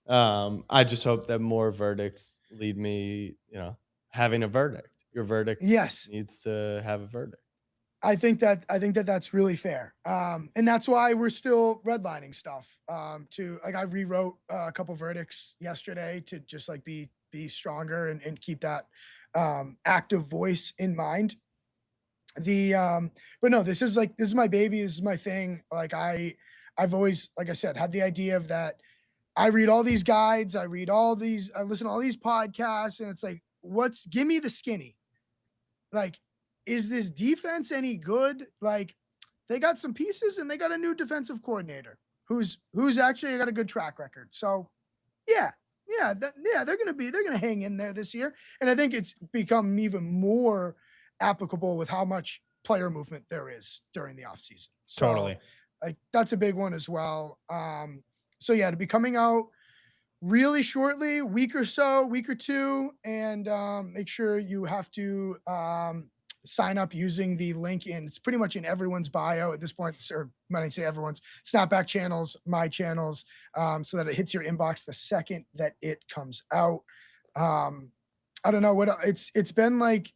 I just hope that more verdicts lead me, having a verdict. Your verdict Yes. needs to have a verdict. I think that that's really fair. And that's why we're still redlining stuff. To like, I rewrote a couple verdicts yesterday to just like be stronger and keep that active voice in mind. But no, this is my baby, this is my thing. Like, I've always, like I said, had the idea of that. I read all these guides, I listen to all these podcasts, and it's like, give me the skinny. Like, is this defense any good? Like, they got some pieces and they got a new defensive coordinator who's actually got a good track record. So yeah, they're gonna hang in there this year. And I think it's become even more applicable with how much player movement there is during the offseason. So Totally. like, that's a big one as well. So yeah, to be coming out really shortly, week or two, and make sure you have to sign up using the link it's pretty much in everyone's bio at this point, or when I say everyone's, Snapback channels, my channels, so that it hits your inbox the second that it comes out. I don't know what it's been like.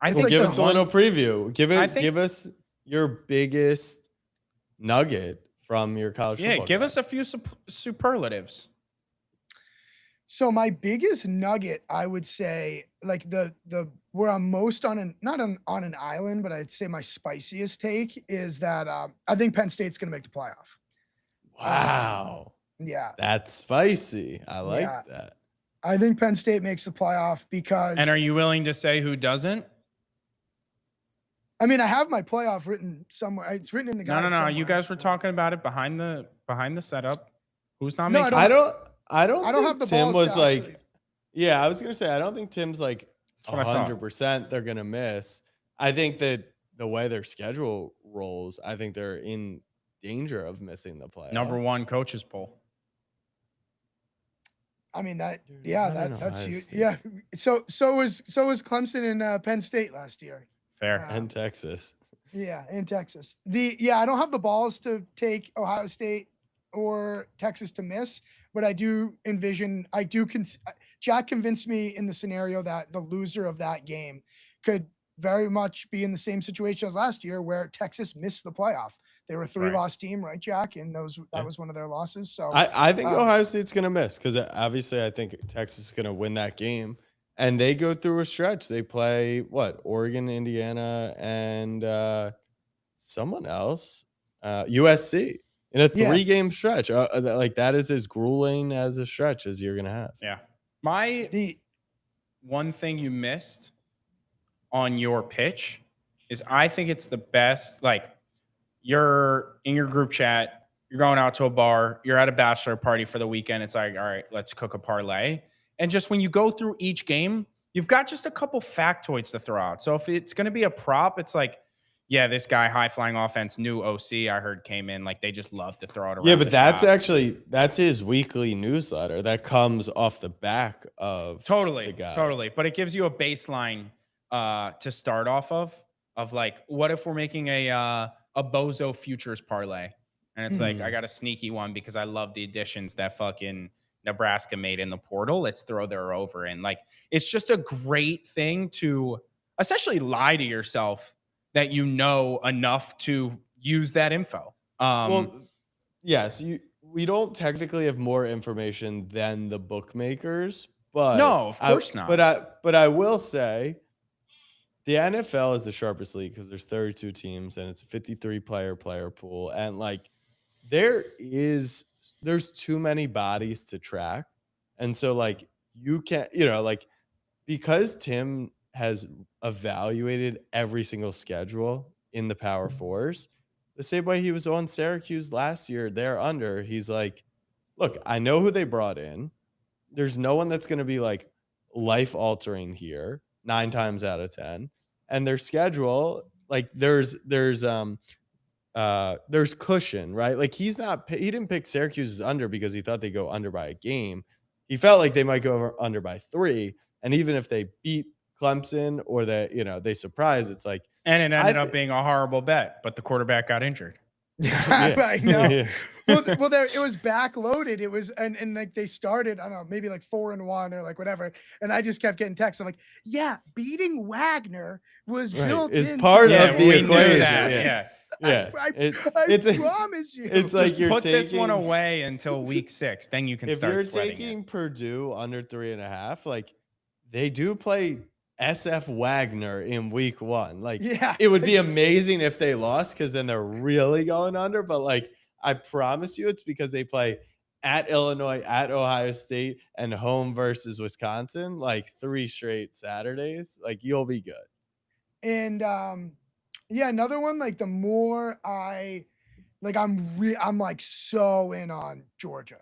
I It's Well, think like give the us a little preview. I think Give us your biggest nugget from your college yeah, football give game. us a few superlatives. So my biggest nugget, I would say, like the where I'm most on an not on an island, but I'd say my spiciest take is that I think Penn State's going to make the playoff. Wow. Yeah, That's spicy. I like yeah, that. I think Penn State makes the playoff And because are you willing to say who doesn't? I mean I have my playoff written somewhere. It's written in the No, guide no, no. somewhere. You guys were talking about it behind the setup. Who's not No, I making don't. it? I don't I don't have think the Tim balls was to actually. like, yeah, I was gonna say I don't think Tim's like That's what I thought. 100% they're gonna miss. I think that the way their schedule rolls, I think they're in danger of missing the playoff. Number 1 coaches poll. I mean that. Dude, Yeah, not in that's Ohio you. State. Yeah. So was Clemson and Penn State last year. Fair. And Texas. Yeah, in Texas. I don't have the balls to take Ohio State or Texas to miss, but I do envision. Jack convinced me in the scenario that the loser of that game could very much be in the same situation as last year, where Texas missed the playoff. They were a 3-loss team, right, Jack? And that was one of their losses. So I think Ohio State's gonna miss because obviously I think Texas is gonna win that game, and they go through a stretch. They play what Oregon, Indiana, and someone else, USC, in a Yeah. 3-game stretch. Like that is as grueling as a stretch as you're gonna have. Yeah. My one thing you missed on your pitch is I think it's the best. Like you're in your group chat, you're going out to a bar, you're at a bachelor party for the weekend. It's like, all right, let's cook a parlay. And just when you go through each game, you've got just a couple factoids to throw out. So if it's going to be a prop, it's like, yeah, this guy, high flying offense, new OC, I heard came in. Like they just love to throw it around. Yeah, but that's that's his weekly newsletter that comes off the back of totally, the guy. totally. But it gives you a baseline to start off of like, what if we're making a Bozo futures parlay? And it's like, I got a sneaky one because I love the additions that fucking Nebraska made in the portal. Let's throw their over in. Like, it's just a great thing to essentially lie to yourself that you know enough to use that info. Well, yes, we don't technically have more information than the bookmakers, but no, of course not. But I will say the NFL is the sharpest league because there's 32 teams and it's a 53 player pool, and like there's too many bodies to track, and so like you can't like because Tim has evaluated every single schedule in the Power Fours, the same way he was on Syracuse last year, they're under. He's like, look, I know who they brought in. There's no one that's going to be like life altering here 9 times out of 10. And their schedule, like there's cushion, right? Like he didn't pick Syracuse's under because he thought they'd go under by a game. He felt like they might go under by 3. And even if they beat Clemson or they surprise, it's like. And it ended up being a horrible bet, but the quarterback got injured. Yeah. I know. Yeah. well, it was backloaded. It was, and like they started, I don't know, maybe like 4-1 or like whatever. And I just kept getting texts. I'm like, yeah, beating Wagner was built is into part Yeah, of the we knew equation. that. Yeah. Yeah. I promise you. It's like Just you're put this taking, one away until week 6. Then you can if start you're sweating taking it. Purdue under 3.5, like they do play SF Wagner in week 1. Like Yeah. it would be amazing if they lost because then they're really going under. But like I promise you, it's because they play at Illinois, at Ohio State, and home versus Wisconsin, like 3 straight Saturdays. Like you'll be good. And yeah, another one, like the more I'm like so in on Georgia.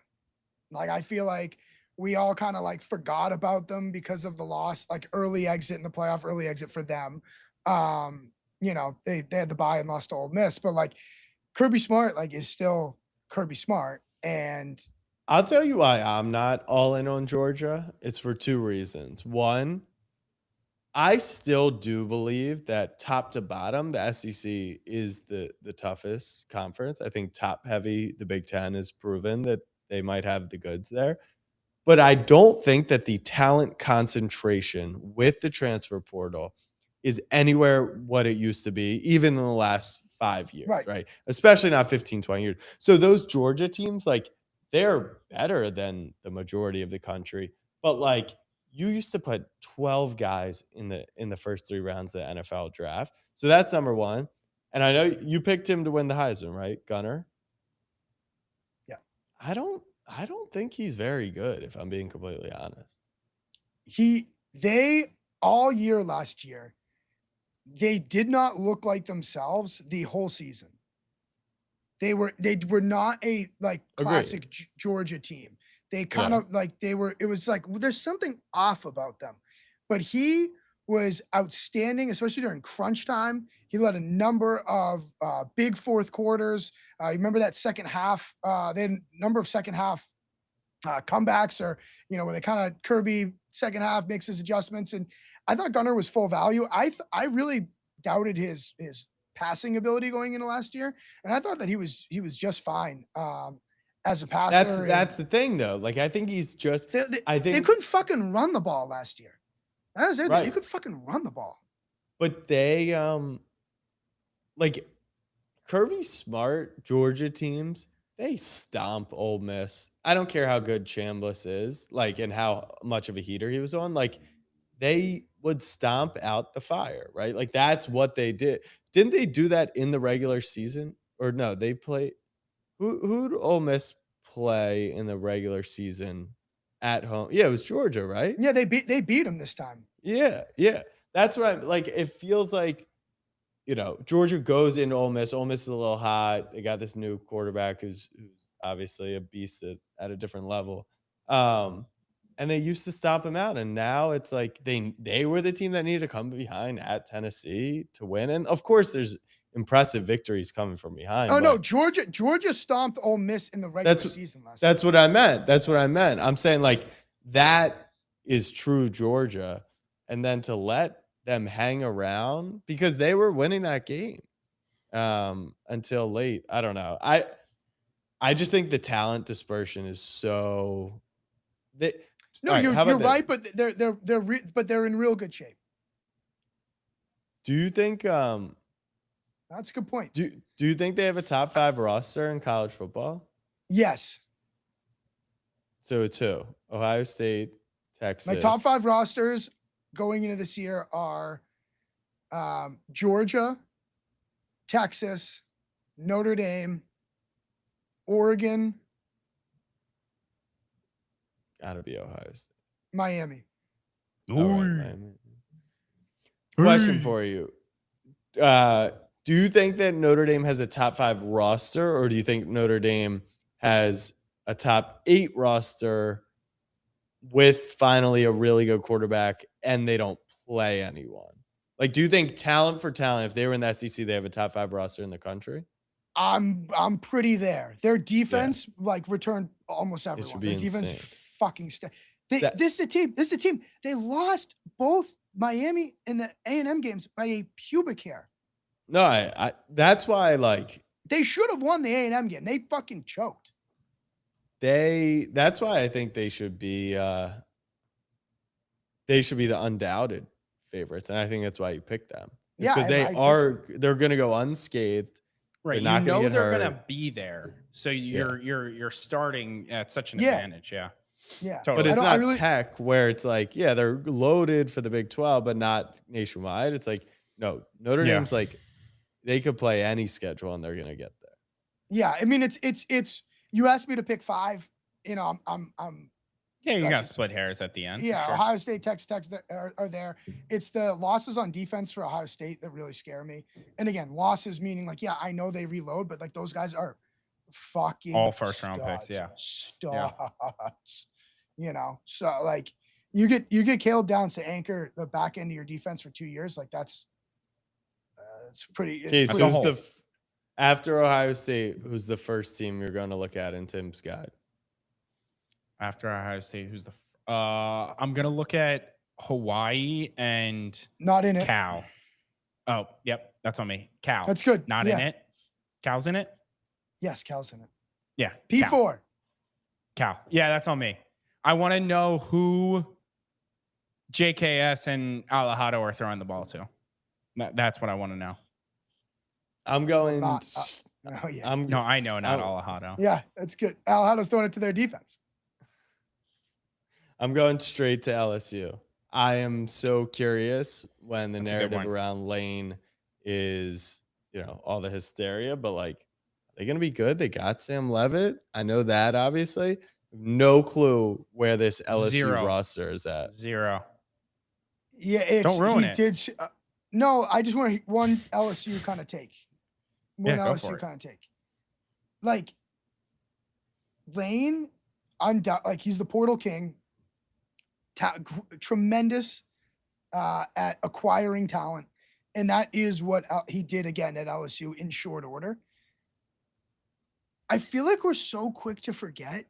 Like I feel like we all kind of like forgot about them because of the loss, like early exit in the playoff, early exit for them. They had the bye and lost to Ole Miss, but like Kirby Smart like is still Kirby Smart. And I'll tell you why I'm not all in on Georgia. It's for 2 reasons. One, I still do believe that top to bottom, the SEC is the toughest conference. I think top heavy, the Big Ten has proven that they might have the goods there. But I don't think that the talent concentration with the transfer portal is anywhere what it used to be, even in the last 5 years, Right. right? Especially not 15, 20 years. So those Georgia teams, like, they're better than the majority of the country. But, like, you used to put 12 guys in the first 3 rounds of the NFL draft. So that's number one. And I know you picked him to win the Heisman, right, Gunner? Yeah. I don't think he's very good, if I'm being completely honest. They all year last year, they did not look like themselves the whole season. They were not a like classic Georgia team. They kind of like it was like there's something off about them. But he was outstanding, especially during crunch time. He led a number of big fourth quarters. You remember that second half? They had a number of second half comebacks, or where they kind of Kirby second half makes his adjustments. And I thought Gunner was full value. I really doubted his passing ability going into last year, and I thought that he was just fine as a passer. That's the thing, though. Like, I think he's just. I think they couldn't fucking run the ball last year. That was it. Right. They could fucking run the ball. But they like Kirby Smart Georgia teams, they stomp Ole Miss. I don't care how good Chambliss is, like, and how much of a heater he was on. Like, they would stomp out the fire, right? Like, that's what they did. Didn't they do that in the regular season? Or no, they play. Who'd Ole Miss play in the regular season at home? Yeah, it was Georgia, right? Yeah, they beat him this time. Yeah, yeah. That's what I'm like. It feels like, Georgia goes into Ole Miss. Ole Miss is a little hot. They got this new quarterback who's obviously a beast at a different level. And they used to stop him out, and now it's like they were the team that needed to come behind at Tennessee to win. And of course, there's impressive victories coming from behind. Oh no, Georgia stomped Ole Miss in the regular season last year. That's what I meant. That's what I meant. I'm saying, like, that is true Georgia, and then to let them hang around because they were winning that game until late. I don't know. I just think the talent dispersion is so. No, right, you're right, but they're in real good shape. Do you think? That's a good point. Do you think they have a top 5 roster in college football? Yes. So it's who? Ohio State, Texas. My top 5 rosters going into this year are Georgia, Texas, Notre Dame, Oregon. Gotta be Ohio State. Miami. Right, Miami. Question for you. Do you think that Notre Dame has a top 5 roster, or do you think Notre Dame has a top 8 roster with finally a really good quarterback and they don't play anyone? Like, do you think talent for talent, if they were in the SEC, they have a top 5 roster in the country? I'm pretty there. Their defense returned almost everyone. Their defense fucking this is a team. This is a team. They lost both Miami and the A&M games by a pubic hair. No, I that's why, like, they should have won the A&M game. They fucking choked. That's why I think they should be the undoubted favorites, and I think that's why you picked them. It's because they're going to go unscathed. Right, they're going to be there, so you're starting at such an advantage. Yeah. Totally. But it's not Tech where it's like, they're loaded for the Big 12, but not nationwide. It's like, no, Notre Dame's like, they could play any schedule and they're gonna get there. Yeah, I mean, it's. You asked me to pick 5. I'm. Yeah, you got split hairs at the end. Yeah, sure. Ohio State, Texas are there. It's the losses on defense for Ohio State that really scare me. And again, losses meaning like, I know they reload, but like those guys are fucking all first round picks. Yeah, studs. So like you get Caleb Downs to anchor the back end of your defense for 2 years. Like that's pretty. Okay, so after Ohio State, who's the first team you're going to look at in Tim's guide? After Ohio State, who's the? I'm gonna look at Hawaii and not in it. Cal. Oh, yep, that's on me. Cal. That's good. Not in it. Cal's in it. Yes, Cal's in it. Yeah. P4. Cal. Yeah, that's on me. I want to know who JKS and Alejado are throwing the ball to. That's what I want to know. I'm going. Oh yeah. No, I know not Alejado. Yeah, that's good. Alejado's throwing it to their defense. I'm going straight to LSU. I am so curious when the That's a good narrative one. around Lane is, all the hysteria, but like, are they going to be good? They got Sam Levitt. I know that, obviously. No clue where this LSU Zero. roster is at. Zero. Yeah, Don't ruin he it. did. No, I just want one LSU kind of take. One Yeah, go for LSU it. kind of take. Like Lane, like he's the portal king. Tremendous at acquiring talent, and that is what he did again at LSU in short order. I feel like we're so quick to forget.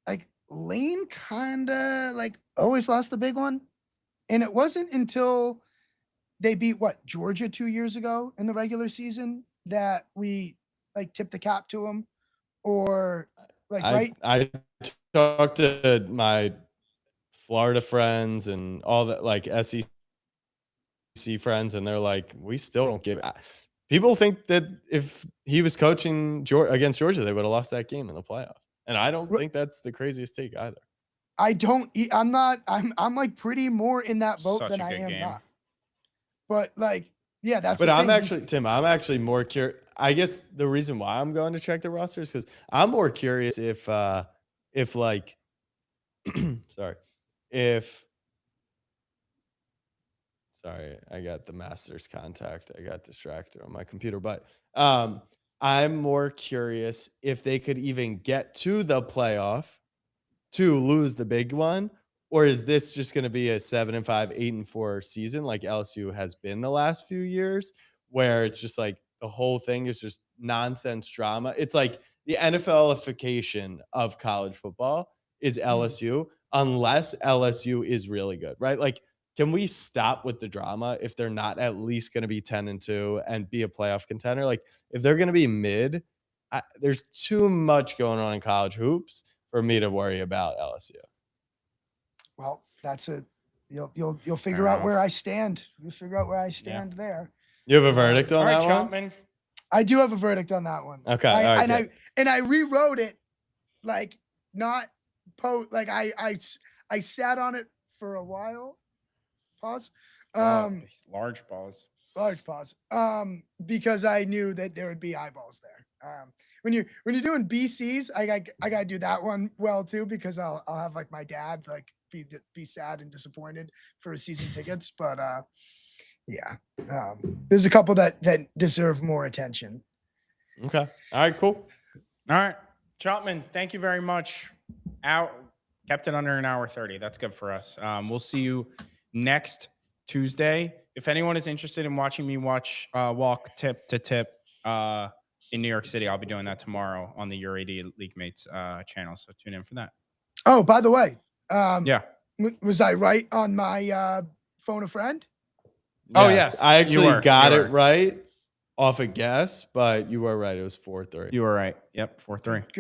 Like Lane kind of like always lost the big one, and it wasn't until they beat Georgia 2 years ago in the regular season that we like tipped the cap to him, or like right. I talked to my Florida friends and all that, like SEC friends, and they're like, we still don't give. People think that if he was coaching against Georgia, they would have lost that game in the playoff, and I don't think that's the craziest take either. I don't. I'm not. I'm like pretty more in that boat Such than a I good am game. not. But like, yeah, that's. But the I'm thing. actually, Tim, I'm actually more curious. I guess the reason why I'm going to check the rosters because I'm more curious if like, sorry, I got the master's contact. I got distracted on my computer, but I'm more curious if they could even get to the playoff to lose the big one, or is this just going to be a 7-5, 8-4 season like LSU has been the last few years, where it's just like the whole thing is just nonsense drama? It's like the NFLification of college football is LSU, unless LSU is really good, right? Like, can we stop with the drama if they're not at least going to be 10-2 and be a playoff contender? Like, if they're going to be mid, there's too much going on in college hoops for me to worry about LSU. Well, that's you'll figure out where I stand. You'll figure out where I stand there. You have a verdict on that one? Chapman. I do have a verdict on that one. Okay. I rewrote it, like not like I sat on it for a while. Pause. Large pause. Large pause. Because I knew that there would be eyeballs there. When you're doing BCs, I gotta do that one well too, because I'll have like my dad like be sad and disappointed for his season tickets. But there's a couple that deserve more attention. Okay. All right. Cool. All right, Chapman. Thank you very much. Kept it under an hour 30. That's good for us. We'll see you next Tuesday. If anyone is interested in watching me walk tip to tip in New York City, I'll be doing that tomorrow on the Your 80 League Mates channel. So tune in for that. Oh, by the way, yeah, was I right on my phone a friend? Oh yes, I actually got it right off a guess, but you were right. It was 4-3. You were right. Yep, 4-3. Good